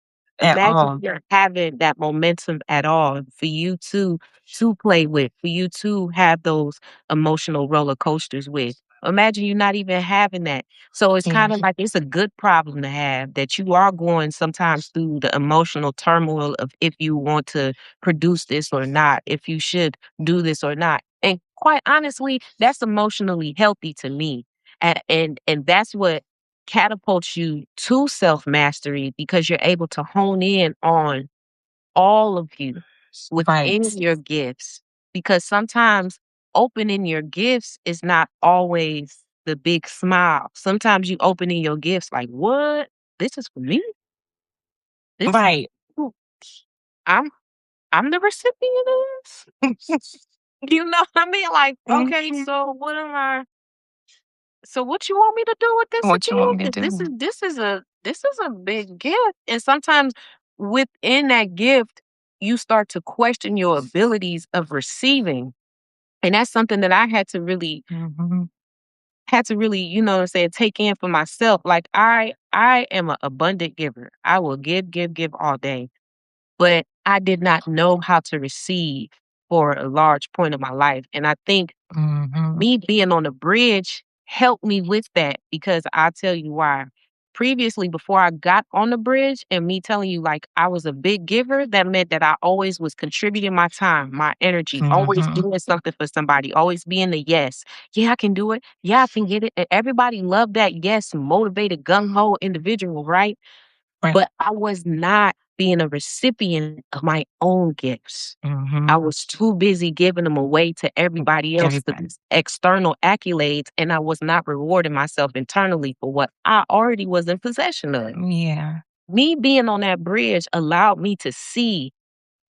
At Imagine all. you not having that momentum at all for you to play with, for you to have those emotional roller coasters with. Imagine you not even having that. So it's Yeah. kind of like it's a good problem to have that you are going sometimes through the emotional turmoil of if you want to produce this or not, if you should do this or not. And quite honestly, that's emotionally healthy to me. And that's what catapults you to self mastery because you're able to hone in on all of you Right. within your gifts. Because sometimes opening your gifts is not always the big smile. Sometimes you opening your gifts like, what? This is for me? This Right. ooh, I'm I'm the recipient of this. You know what I mean? Like, okay, Mhm. so what you want me to do with this What you want me to again? 'Cause this do? is this is a big gift. And sometimes within that gift, you start to question your abilities of receiving. And that's something that I Mhm. had to really, what I'm saying, take in for myself. Like I am an abundant giver. I will give, give, give all day. But I did not know how to receive for a large point of my life. And I think Mhm. me being on the bridge helped me with that because I'll tell you why. Previously, before I got on the bridge and me telling you like I was a big giver, that meant that I always was contributing my time, my energy, always Mhm. doing something for somebody, always being the yes. Yeah, I can do it. Yeah, I can get it. And everybody loved that yes, motivated, gung ho individual, right? Right. But I was not being a recipient of my own gifts. I Mhm. was too busy giving them away to everybody else, Everybody. these external accolades, and I was not rewarding myself internally for what I already was in possession of. Yeah. Me being on that bridge allowed me to see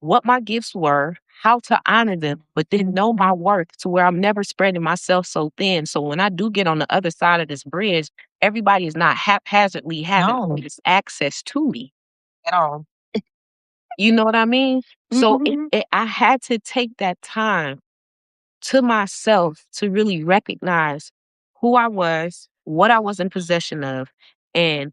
what my gifts were, how to honor them, but then know my worth to where I'm never spreading myself so thin. So when I do get on the other side of this bridge, everybody is not haphazardly having all No. this access to me. At all. You know what I mean? So Mhm. I had to take that time to myself to really recognize who I was, what I was in possession of, and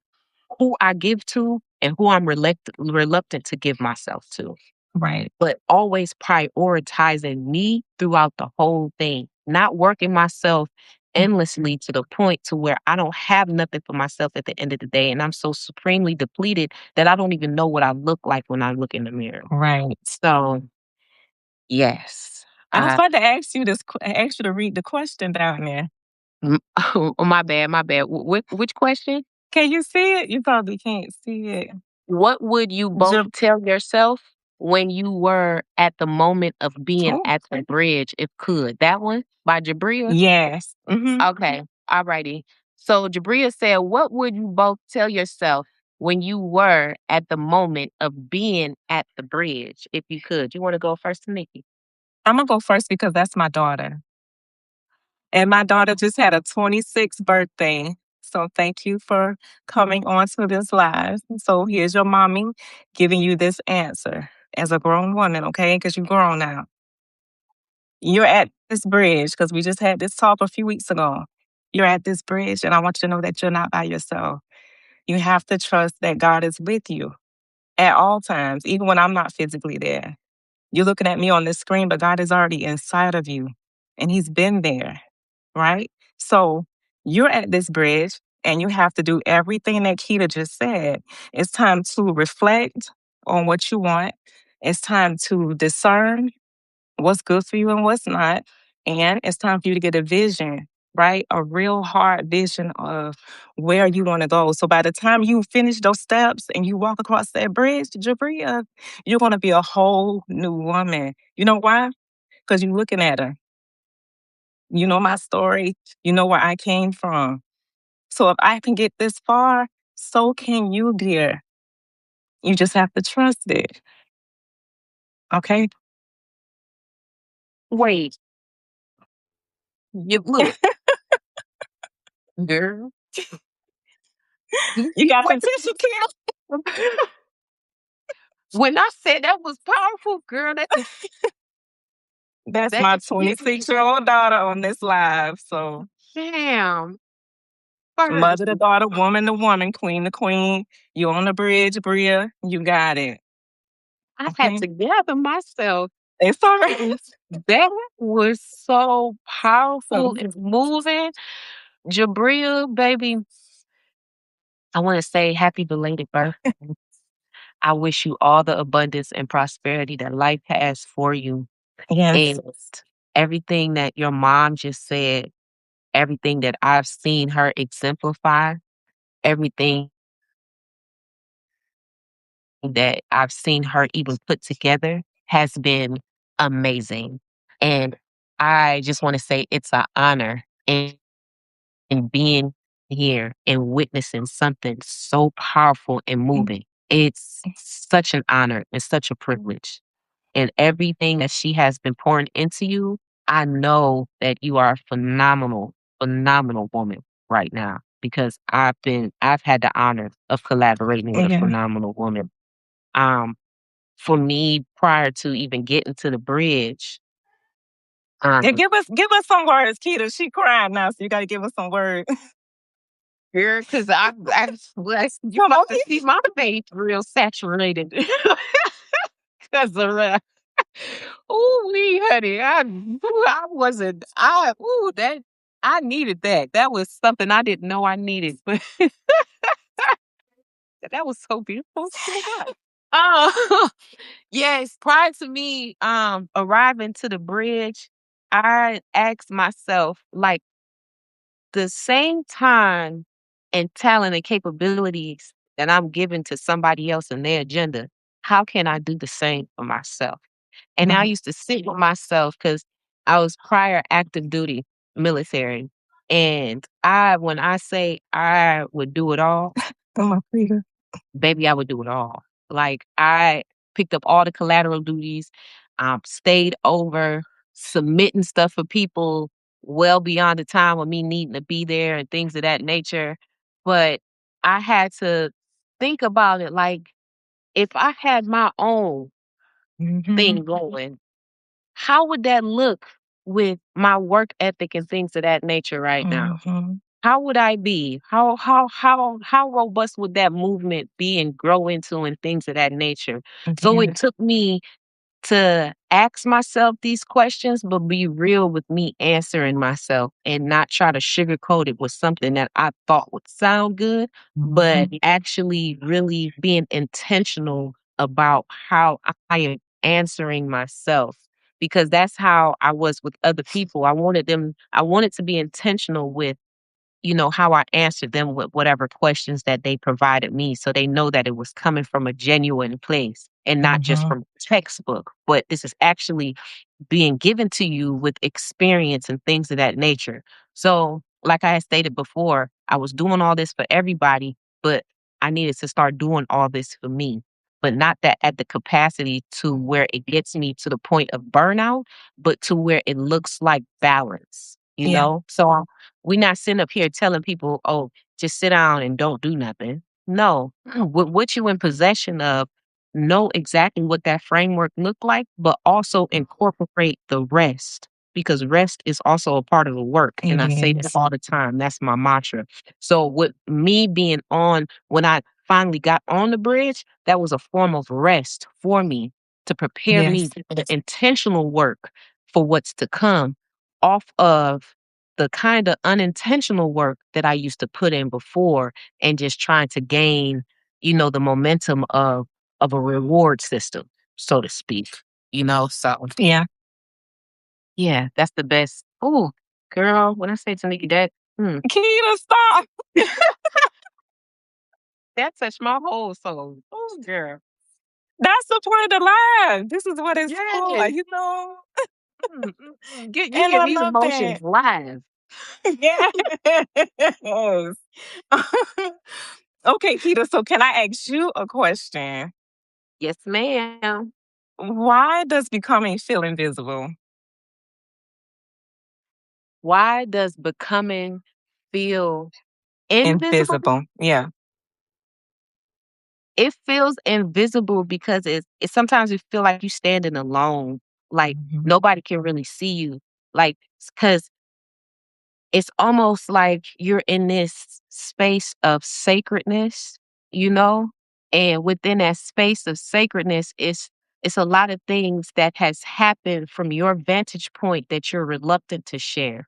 who I give to and who I'm reluctant to give myself to. Right. but always prioritizing me throughout the whole thing, not working myself endlessly to the point to where I don't have nothing for myself at the end of the day. And I'm so supremely depleted that I don't even know what I look like when I look in the mirror. Right. So, yes. I was I, about to ask you ask you to read the question down there. oh, my bad, my bad. Which question? Can you see it? You probably can't see it. What would you both Jab- tell yourself when you were at the moment of being oh, at the bridge, if could? That one by Jabria? yes. Okay. Alrighty. So Jabria said, what would you both tell yourself when you were at the moment of being at the bridge, if you could? You want to go first, Nikki? I'm gonna go first because that's my daughter. And my daughter just had a 26th birthday. So thank you for coming on to this live. So here's your mommy giving you this answer as a grown woman, okay? Because you're grown now. You're at this bridge because we just had this talk a few weeks ago. You're at this bridge, and I want you to know that you're not by yourself. You have to trust that God is with you at all times, even when I'm not physically there. You're looking at me on this screen, but God is already inside of you, and He's been there, right? So you're at this bridge, and you have to do everything that Keita just said. It's time to reflect on what you want. It's time to discern what's good for you and what's not. And it's time for you to get a vision, right? A real hard vision of where you want to go. So by the time you finish those steps and you walk across that bridge, Jabria, you're going to be a whole new woman. You know why? Because you're looking at her. You know my story. You know where I came from. So if I can get this far, so can you, dear. You just have to trust it. Okay? Wait, you look, girl. You got some What tissue, Kim? the- when I said that was powerful, girl, That's that my just hit me. 26-year-old daughter on this live. So, Damn. mother First, to daughter, woman to woman, queen to queen. You on the bridge, Bria. You got it. I had Okay? to gather myself. It's all right. That was so So, powerful and moving. Jabria, baby, I want to say happy belated birthday. I wish you all the abundance and prosperity that life has for you. yes. And everything that your mom just said, everything that I've seen her exemplify, everything that I've seen her even put together has been amazing. And I just want to say it's an honor in being here and witnessing something so powerful and moving. It's such an honor and such a privilege. And everything that she has been pouring into you, I know that you are a phenomenal, phenomenal woman right now because I've had the honor of collaborating with a Yeah. phenomenal woman. Um, for me, prior to even getting to the bridge, Yeah, um, give us some words, Keita. She crying now, so you gotta give us some words. girl, because you Come on. about to see my face real saturated because of ooh, wee, honey, I wasn't, that, I needed that. That was something I didn't know I needed, but that was so beautiful. Oh, yes, prior to me arriving to the bridge, I asked myself, like, the same time and talent and capabilities that I'm giving to somebody else in their agenda, how can I do the same for myself? And I Right. used to sit with myself because I was prior active duty military. And when I say I would do it all, Come on, Keita. baby, I would do it all. Like I picked up all the collateral duties, stayed over, submitting stuff for people well beyond the time of me needing to be there and things of that nature. But I had to think about it like if I had my own Mm-hmm. thing going, how would that look with my work ethic and things of that nature right now? Mm-hmm. How would I be? How robust would that movement be and grow into and things of that nature? So it Yes. took me to ask myself these questions, but be real with me answering myself and not try to sugarcoat it with something that I thought would sound good, but actually really being intentional about how I am answering myself. Because that's how I was with other people. I wanted to be intentional with how I answered them with whatever questions that they provided me so they know that it was coming from a genuine place and not just Mhm. from textbook, but this is actually being given to you with experience and things of that nature. So, like I had stated before, I was doing all this for everybody, but I needed to start doing all this for me. But not that at the capacity to where it gets me to the point of burnout, but to where it looks like balance, you Yeah. know? So we're not sitting up here telling people, oh, just sit down and don't do nothing. No, with what you in possession of, know exactly what that framework look like, but also incorporate the rest because rest is also a part of the work. And It I say that is. all the time. That's my mantra. So with me being on, when I finally got on the bridge, that was a form of rest for me to prepare me Yes. for the intentional work for what's to come off of the kind of unintentional work that I used to put in before and just trying to gain, the momentum of a reward system, so to speak. So Yeah. yeah, that's the best. Oh, girl, when I say Taniki, Kita, stop. that touched my whole soul. Oh, girl. That's the point of life. This is what it's for, Yes. you know? You And give I these love emotions that. live. Yes. Okay, Kita, so can I ask you a question? Yes, ma'am. Why does becoming feel invisible? Why does becoming feel invisible? Invisible. Yeah. It feels invisible because it's sometimes you feel like you standing alone, like Mhm. nobody can really see you. Like, because it's almost like you're in this space of sacredness, you know? And within that space of sacredness, it's a lot of things that has happened from your vantage point that you're reluctant to share.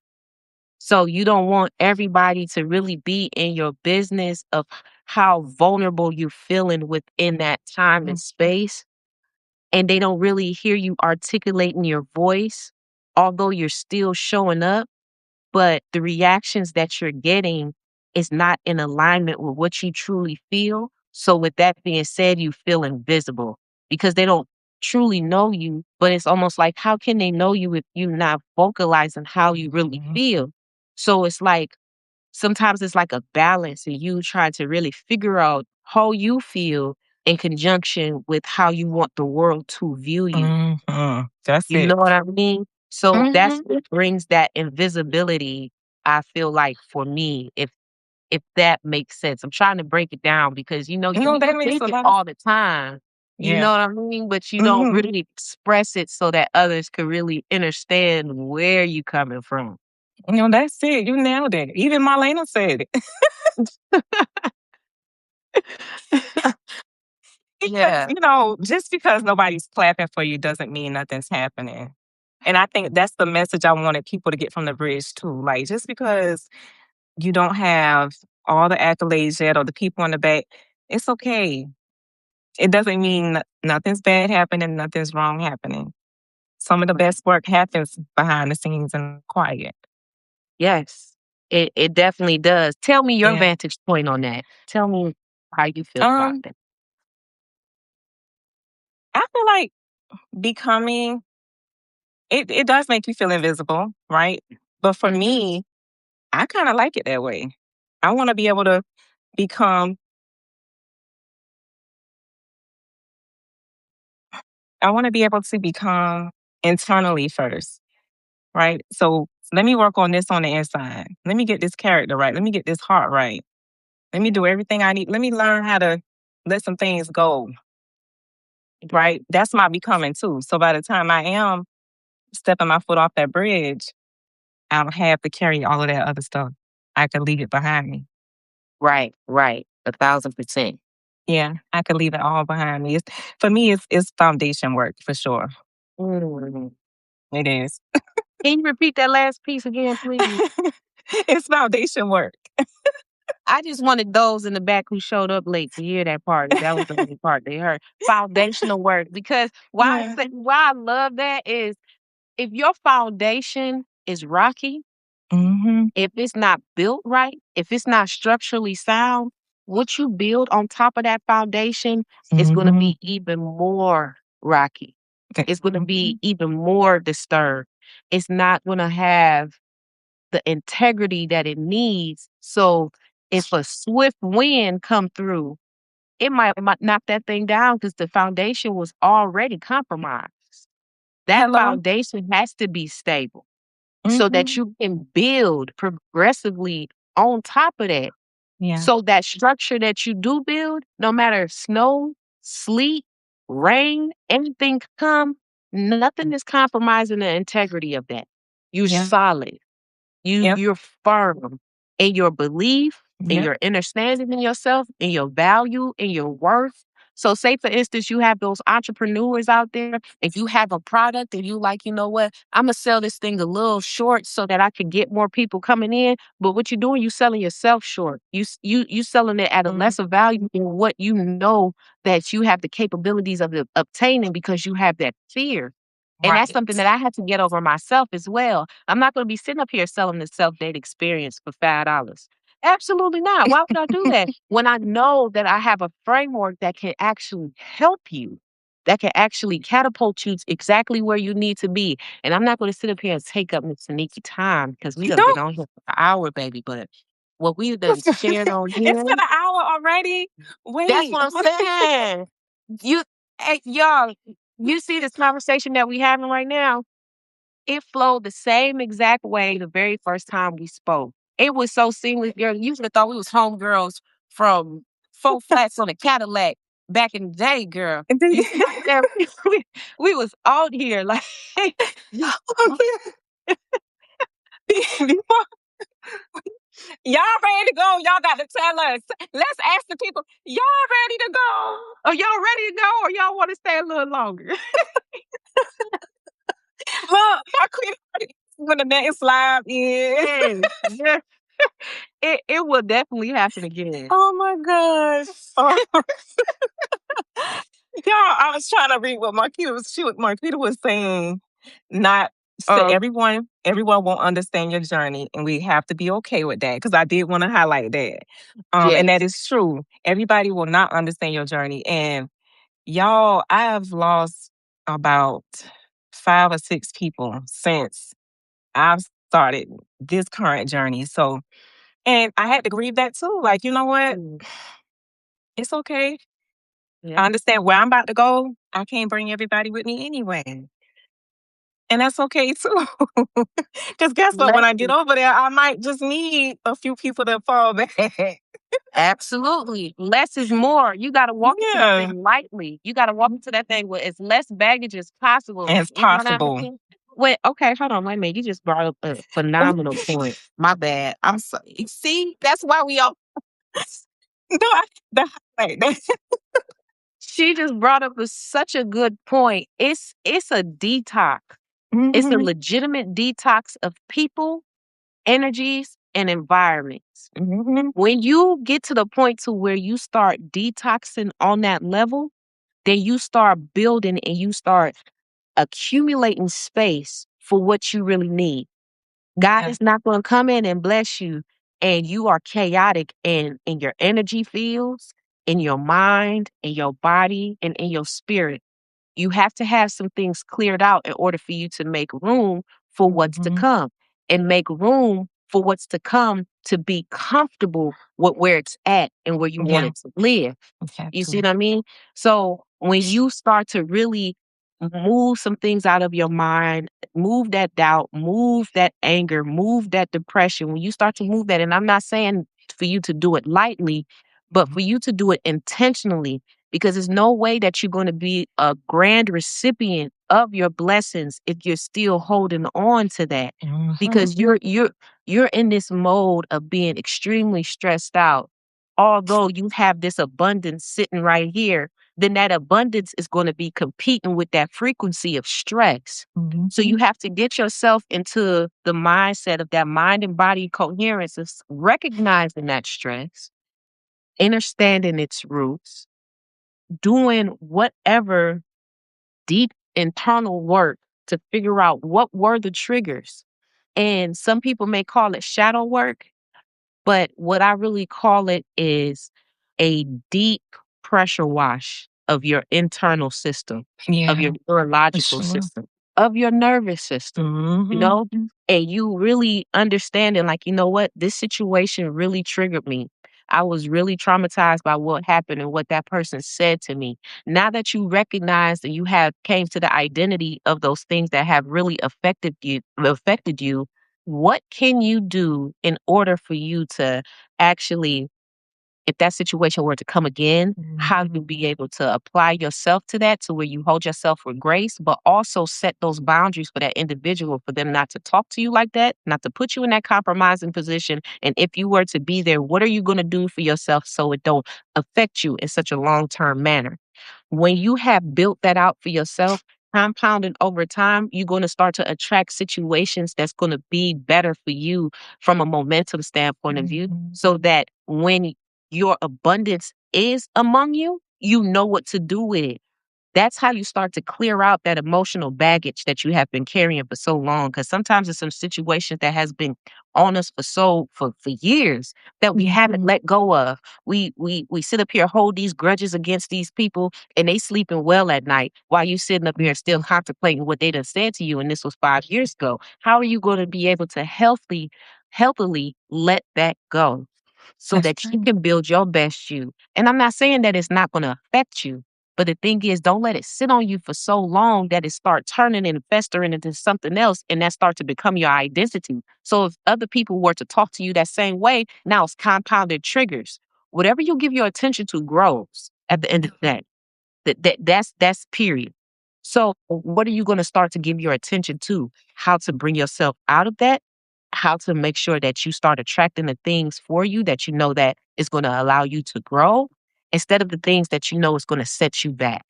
So you don't want everybody to really be in your business of how vulnerable you're feeling within that time and space. And they don't really hear you articulating your voice, although you're still showing up, but the reactions that you're getting is not in alignment with what you truly feel. So with that being said, you feel invisible because they don't truly know you, but it's almost like how can they know you if you're not vocalizing how you really Mhm. feel? So it's like sometimes it's like a balance and you trying to really figure out how you feel in conjunction with how you want the world to view you. Mhm. That's You it. know what I mean? So that's Mhm. what brings that invisibility, I feel like for me, if that makes sense. I'm trying to break it down because No, you that makes think a it lot of all the time. You yeah. know what I mean? But you don't Mhm. really express it so that others could really understand where you coming from. That's it. You nailed it. Even Marlena said it. Because, Yeah. just because nobody's clapping for you doesn't mean nothing's happening. And I think that's the message I wanted people to get from the bridge too. Like just because you don't have all the accolades yet or the people in the back, it's okay. It doesn't mean nothing's bad happening, nothing's wrong happening. Some of the best work happens behind the scenes and quiet. Yes. It definitely does. Tell me your Yeah. vantage point on that. Tell me how you feel about Um, that. I feel like becoming it does make you feel invisible, right? But for Mhm. me, I kind of like it that way. I want to be able to become I want to be able to become internally first, right? So let me work on this on the inside. Let me get this character right. Let me get this heart right. Let me do everything I need. Let me learn how to let some things go, right? That's my becoming too. So by the time I am stepping my foot off that bridge, I don't have to carry all of that other stuff. I can leave it behind me. Right, right. 1,000%. Yeah, I could leave it all behind me. For me, it's foundation work for sure. Mm. It is. Can you repeat that last piece again, please? It's foundation work. I just wanted those in the back who showed up late to hear that part. That was the only part they heard. Foundational work. Because Yeah. why I love that is if your foundation is rocky, Mhm. if it's not built right, if it's not structurally sound, what you build on top of that foundation is going to Mhm. be even more rocky. It's going to be Mhm. even more disturbed. It's not going to have the integrity that it needs. So if a swift wind come through, it might knock that thing down because the foundation was already compromised. That Hello. foundation has to be stable so that Mhm. you can build progressively on top of that. Yeah. So that structure that you do build, no matter if snow, sleet, rain, anything come, nothing is compromising the integrity of that. You're Yeah. solid. Yep. You're firm in your belief, in Yep. your understanding in yourself, in your value, in your worth. So say for instance, you have those entrepreneurs out there. If you have a product and you like, you know what, I'm gonna sell this thing a little short so that I can get more people coming in. But what you're doing, you selling yourself short. You selling it at a Mhm. lesser value than what you know that you have the capabilities of obtaining because you have that fear. And that's something Right. that I had to get over myself as well. I'm not going to be sitting up here selling the self-date experience for $5. Absolutely not. Why would I do that? When I know that I have a framework that can actually help you, that can actually catapult you to exactly where you need to be. And I'm not going to sit up here and take up Miss Taniki time because we done No. been on here for an hour, baby. But what we've done shared on It's here, been an hour already. that's Wait. what I'm saying. You, hey, y'all, you see this conversation that we having right now? It flowed the same exact way the very first time we spoke. It was so seamless, girl. You should have thought we was homegirls from Four Flats on a Cadillac back in the day, girl. You see how that we was out here like y'all, Before y'all ready to go, y'all got to tell us. Let's ask the people, y'all ready to go? are y'all ready to go or y'all want to stay a little longer? Look, my queen when the next slide is. Yes, yes. It will definitely happen again. Oh my gosh. Oh, y'all, I was trying to read what Marquita was saying. Not so Uh everyone won't understand your journey, and we have to be okay with that. Because I did want to highlight that. And that yes. is true. Everybody will not understand your journey. And y'all, I have lost about 5 or 6 people since I've started this current journey. So and I had to grieve that too. Like, you know what? Mm, It's okay. yeah. I understand where I'm about to go. I can't bring everybody with me anyway. And that's okay too. Because guess what? When I get Lessons. over there, I might just need a few people to fall back. Absolutely. Less is more. You got to walk into that Yeah. thing lightly. You got to walk into that thing with as less baggage as possible. As You know what I possible. mean? Wait, okay, hold on. Wait a minute. You just brought up a phenomenal point. My bad. I'm sorry. See, that's why we all. No, the highlight. She just brought up such a good point. It's a detox. It's a Mhm, legitimate detox of people, energies, and environments. mhm. When you get to the point to where you start detoxing on that level, then you start building and you start accumulating space for what you really need. God Yeah. is not going to come in and bless you and you are chaotic in your energy fields, in your mind, in your body, and in your spirit. You have to have some things cleared out in order for you to make room for what's to Mhm. come and make room for what's to come to be comfortable with where it's at and where you want Yeah. it to live. We have You see to. what I mean? So when you start to really move some things out of your mind, move that doubt, move that anger, move that depression, when you start to move that, and I'm not saying for you to do it lightly, but for you to do it intentionally, because there's no way that you're going to be a grand recipient of your blessings if you're still holding on to that. Mhm. Because you're in this mode of being extremely stressed out although you have this abundance sitting right here, then that abundance is going to be competing with that frequency of stress. So you have to get yourself into the mindset of that mind and body coherence of recognizing that stress, understanding its roots, doing whatever deep internal work to figure out what were the triggers. And some people may call it shadow work, but what I really call it is a deep pressure wash of your internal system, of Yeah, your for neurological sure. system, of your nervous system, you Mhm. know? And you really understanding, like, you know what? This situation really triggered me. I was really traumatized by what happened and what that person said to me. Now that you recognize and you have came to the identity of those things that have really affected you, what can you do in order for you to actually, if that situation were to come again, how you be able to apply yourself to that to where you hold yourself with grace, but also set those boundaries for that individual, for them not to talk to you like that, not to put you in that compromising position. And if you were to be there, what are you going to do for yourself so it don't affect you in such a long-term manner? When you have built that out for yourself, compounding over time, you're going to start to attract situations that's going to be better for you from a momentum standpoint of view, so that when your abundance is among you, you know what to do with it. That's how you start to clear out that emotional baggage that you have been carrying for so long. Because sometimes it's some situations that has been on us for years that we haven't let go of. We sit up here, hold these grudges against these people, and they sleeping well at night while you sitting up here still contemplating what they done said to you. And this was 5 years ago. How are you going to be able to healthily let that go so That's that you true. can build your best you? And I'm not saying that it's not going to affect you, but the thing is, don't let it sit on you for so long that it start turning and festering into something else, and that start to become your identity. So if other people were to talk to you that same way, now it's compounded triggers. Whatever you give your attention to grows at the end of the day. That's period. So what are you going to start to give your attention to? How to bring yourself out of that? How to make sure that you start attracting the things for you that you know that is going to allow you to grow, instead of the things that you know is going to set you back.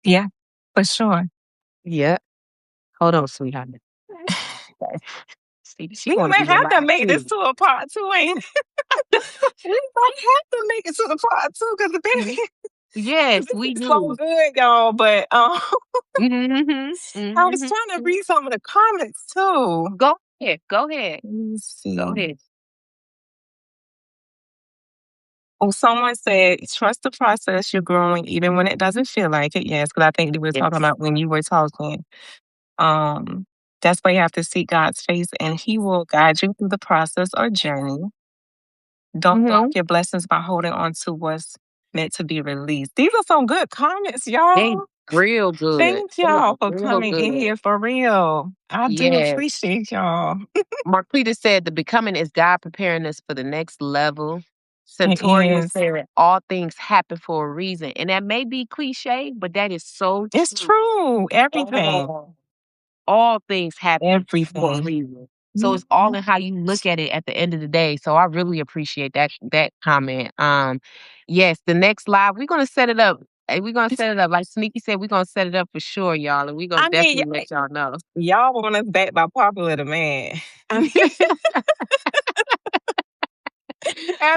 Yeah, for sure. Yeah. Hold on, sweetheart. Okay. See, she We want to may be in have to mine make this too. to a part two, ain't it? We might have to make it to the part two because Mhm. baby, Yes, this we is so do. good, y'all. But Hmm. I was Hmm. trying to read some of the comments too. Go ahead. Go ahead. Let me Go see. ahead. Oh, someone said, trust the process. You're growing even when it doesn't feel like it. Yes, because I think we were talking Yes. about when you were talking. Um, that's why you have to seek God's face and He will guide you through the process or journey. Don't block Hmm. your blessings by holding on to what's meant to be released. These are some good comments, They y'all. real good. Thank They y'all are for real coming in good. here for real. I do Yes. appreciate y'all. Marquita said the becoming is God preparing us for the next level. It Centurion is. said all things happen for a reason. And that may be cliche, but that is so It's true. true. Everything. All things happen for a Everything. reason. So it's all Mhm. in how you look at it at the end of the day. So I really appreciate that comment. Yes, the next live, we're gonna set it up. We're gonna set it up. Like Sneaky said, we're gonna set it up for sure, y'all. And we're gonna I mean, definitely let y'all know. y'all want us back by popular demand. I mean,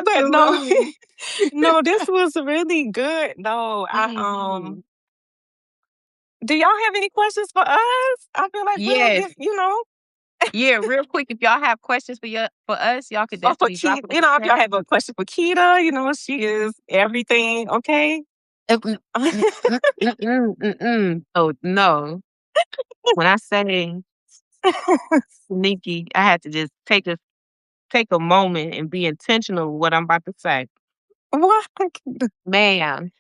but no, Absolutely. no, this was really good. No, Mhm. do y'all have any questions for us? I feel like we'll Yes. give, you know, Yeah, real quick, if y'all have questions for us, y'all could or for definitely drop Keita, them in you the know, if y'all chat. have a question for Keita, you know, she is everything. Okay. Mm, mm, mm, mm, mm, mm, mm. Oh no. When I say sneaky, I had to just take a moment and be intentional with what I'm about to say. What? Man,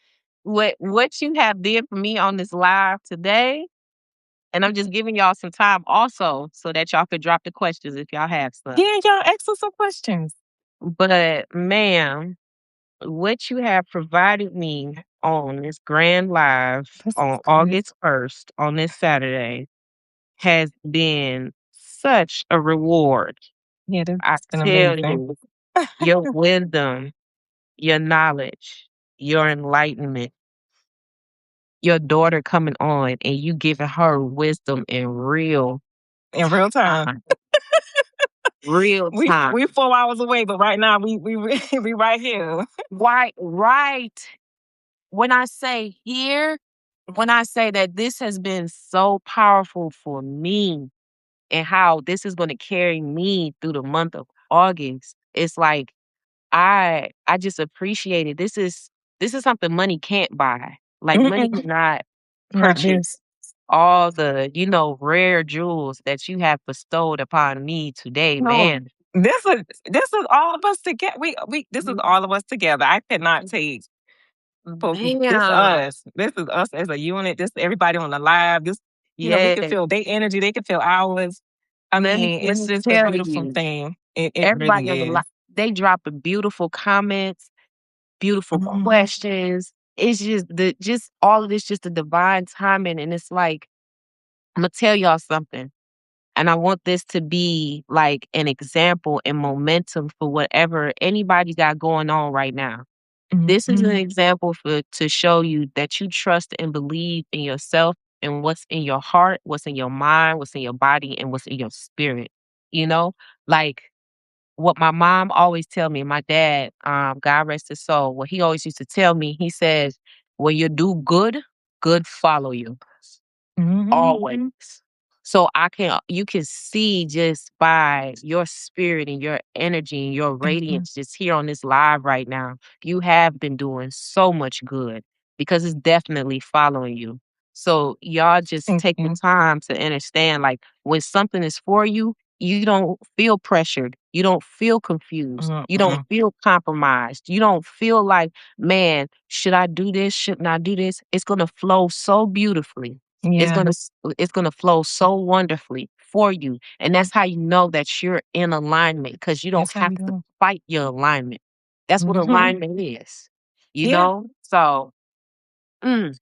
what you have did for me on this live today, and I'm just giving y'all some time also so that y'all could drop the questions if y'all have some. Yeah, y'all ask us some questions. But man, what you have provided me on this grand live This is on good. August 1st on this Saturday has been such a reward. Yeah, this I has been tell amazing. you, your wisdom, your knowledge, your enlightenment, your daughter coming on and you giving her wisdom in real in real time. time. Real We time. 4 hours away, but right now we we right here. Right, right. When I say here, when I say that this has been so powerful for me and how this is going to carry me through the month of August, it's like I just appreciate it. This is something money can't buy. Like money Mm-mm, cannot not this. purchase all the, rare jewels that you have bestowed upon me today, No, man. this is all of us together. We this is all of us together. I cannot take for this Man, us. This is us as a unit. This everybody on the live. This we can yeah. feel their energy. They can feel ours. I mean, Let it's me just a tell beautiful you, thing. It everybody really on the is. line, they dropping beautiful comments, beautiful Mhm, questions. It's just all of this, just the divine timing. And it's like, I'm gonna tell y'all something. And I want this to be like an example and momentum for whatever anybody got going on right now. This is an mhm, example to show you that you trust and believe in yourself and what's in your heart, what's in your mind, what's in your body, and what's in your spirit. You know, like what my mom always tell me, my dad, God rest his soul, what he always used to tell me, he says, when you do good, good follow you. mhm, Always. So you can see just by your spirit and your energy and your mhm, radiance just here on this live right now, you have been doing so much good because it's definitely following you. So y'all just thank take the you. time to understand like when something is for you, you don't feel pressured. You don't feel confused. You don't Mm-mm. feel compromised. You don't feel like, man, should I do this? Shouldn't I do this? It's going to flow so beautifully. It's Yeah. gonna it's gonna flow so wonderfully for you, and that's how you know that you're in alignment because you don't That's how have you to do. fight your alignment. That's what Mhm. alignment is, you Yeah. know. So, mm,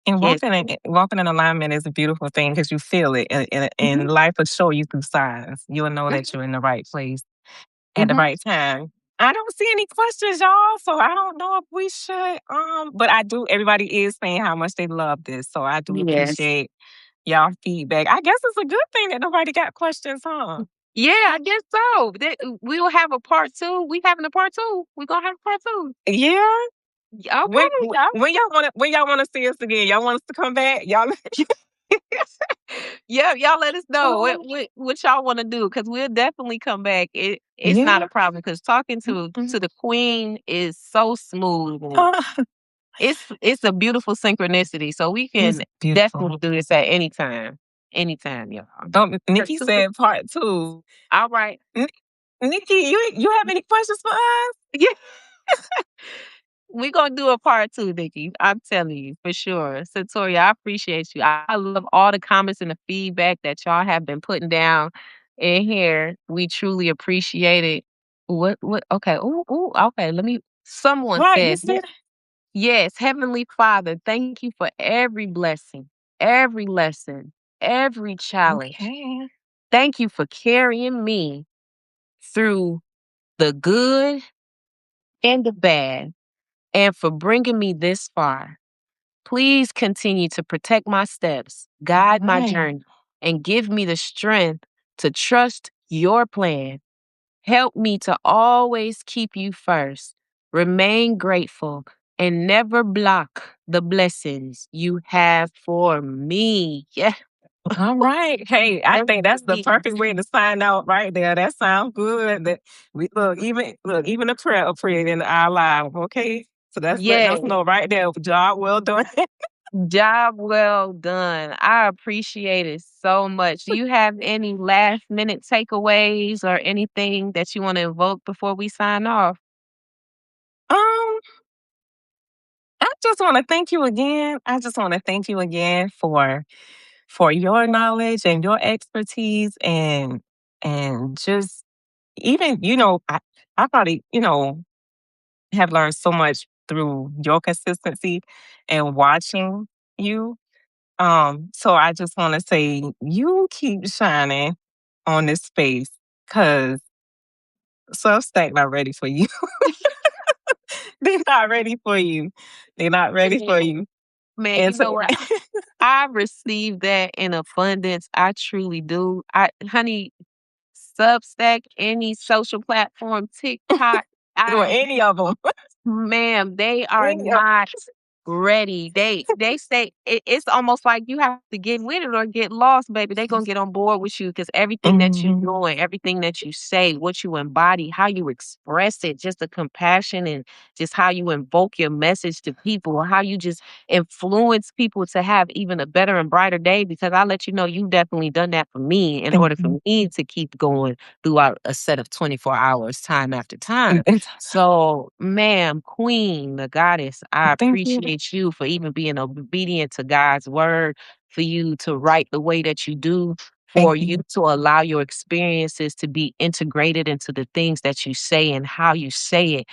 And yes, walking in alignment is a beautiful thing because you feel it, and hmm life will show you through signs. You'll know that you're in the right place at the hmm right time. I don't see any questions, y'all, so I don't know if we should. But I do. Everybody is saying how much they love this, so I do yes, appreciate y'all feedback. I guess it's a good thing that nobody got questions, huh? yeah. I guess so. We'll have a part two. We having a part two. We gonna have a part two. Yeah. Okay, When y'all wanna see us again? Y'all want us to come back? Y'all. yeah, y'all let us know Oh, what y'all want to do because we'll definitely come back. It's not yeah. a problem because talking to Mhm. the queen is so smooth and it's a beautiful synchronicity. So we It's can beautiful. definitely do this at any time, anytime, y'all. Nikki said part two. All right, Ni- Nikki, you have any questions for us? yeah, we're gonna do a part two, Nikki. I'm telling you for sure. So Tori, I appreciate you. I love all the comments and the feedback that y'all have been putting down in here. We truly appreciate it. What okay. Ooh, okay. Someone What you said, said? yes, Heavenly Father, thank you for every blessing, every lesson, every challenge. Okay. Thank you for carrying me through the good and the bad and for bringing me this far. Please continue to protect my steps, guide my Right. journey, and give me the strength to trust your plan. Help me to always keep you first, remain grateful, and never block the blessings you have for me. Yeah. All right. Hey, I think that's the Everything. perfect way to sign out right there. That sounds good. That we even a prayer appreciated in our life. Okay. So that's letting us Yes. know right there. Job well done. Job well done. I appreciate it so much. Do you have any last minute takeaways or anything that you want to invoke before we sign off? um, I just want to thank you again. I just want to thank you again for your knowledge and your expertise and just even I probably have learned so much through your consistency and watching you. So I just want to say you keep shining on this space because Substack not ready for you. They're not ready for you. They're not ready for Man, you. man, And you so know what? I receive that in abundance. I truly do. Honey, Substack, any social platform, TikTok, or I any of them. ma'am, they are Any of not ready. They say it's almost like you have to get with it or get lost, baby. They gonna get on board with you because everything that you Mhm. doing, everything that you say, what you embody, how you express it, just the compassion and just how you invoke your message to people, how you just influence people to have even a better and brighter day. Because I let you know you definitely done that for me in Thank order you. for me to keep going throughout a set of 24 hours, time after time. It's So, ma'am, queen, the goddess, I thank you. appreciate you for even being obedient to God's word, for you to write the way that you do, Thank for you you. to allow your experiences to be integrated into the things that you say and how you say it.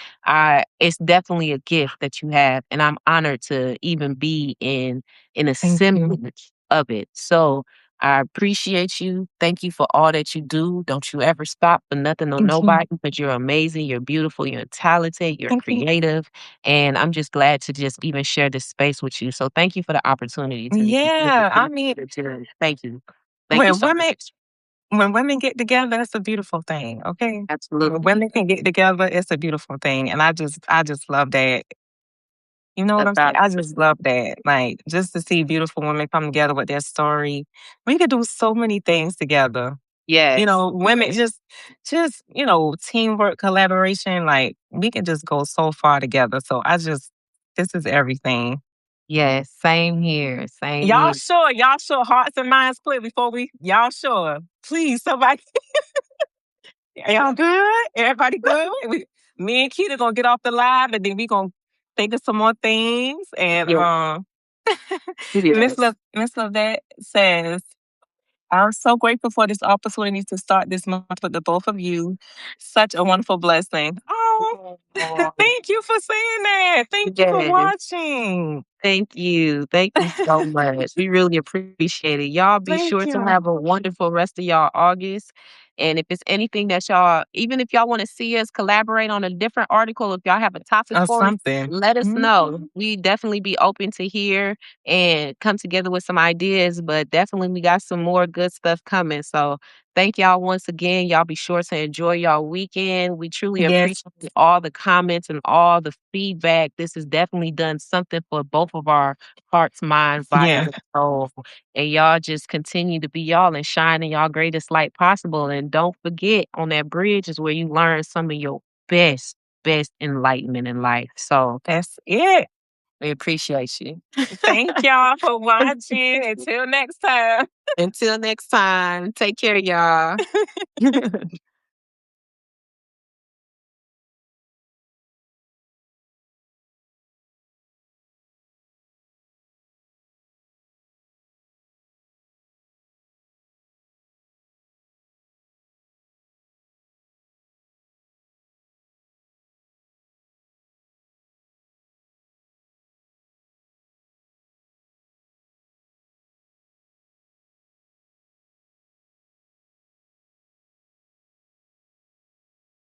It's definitely a gift that you have, and I'm honored to even be in a Thank you. semblance of it. So I appreciate you. Thank you for all that you do. Don't you ever stop for nothing or Thank you. nobody because you're amazing, you're beautiful, you're talented, you're Thank you. creative. And I'm just glad to just even share this space with you. So thank you for the opportunity, Tiniki. Yeah, I mean, Thank you. Thank you when so women much. when women get together, it's a beautiful thing, okay? When Absolutely. women can get together, it's a beautiful thing, and I just love that. You know what I'm saying? About I just love that. Like, just to see beautiful women come together with their story. We could do so many things together. You yes. know, women just, teamwork, collaboration, like we can just go so far together. So this is everything. Yes. Same here. Same Y'all here. sure? Y'all sure? Hearts and minds split before y'all sure? Please, somebody, y'all good? Everybody good? Me and Keita gonna get off the live and then we gonna think of some more things. And Yeah. Yes. Miss Lavette says, I'm so grateful for this opportunity to start this month with the both of you. Such a wonderful blessing. Oh, Oh, thank you for saying that. Thank you for yes. watching. Thank you. Thank you so much. We really appreciate it. Y'all be Thank sure to you. have a wonderful rest of y'all August. And if it's anything that y'all, even if y'all want to see us collaborate on a different article, if y'all have a topic Or for us, something. let us know. Mhm. We definitely be open to hear and come together with some ideas, but definitely we got some more good stuff coming. So thank y'all once again. Y'all be sure to enjoy y'all weekend. We truly Yes. appreciate all the comments and all the feedback. This has definitely done something for both of our hearts, minds, bodies, Yeah. and soul. And y'all just continue to be y'all and shine in y'all greatest light possible. And don't forget, on that bridge is where you learn some of your best enlightenment in life. So That's it. we appreciate you. Thank y'all for watching. Until next time. Until next time, take care, y'all.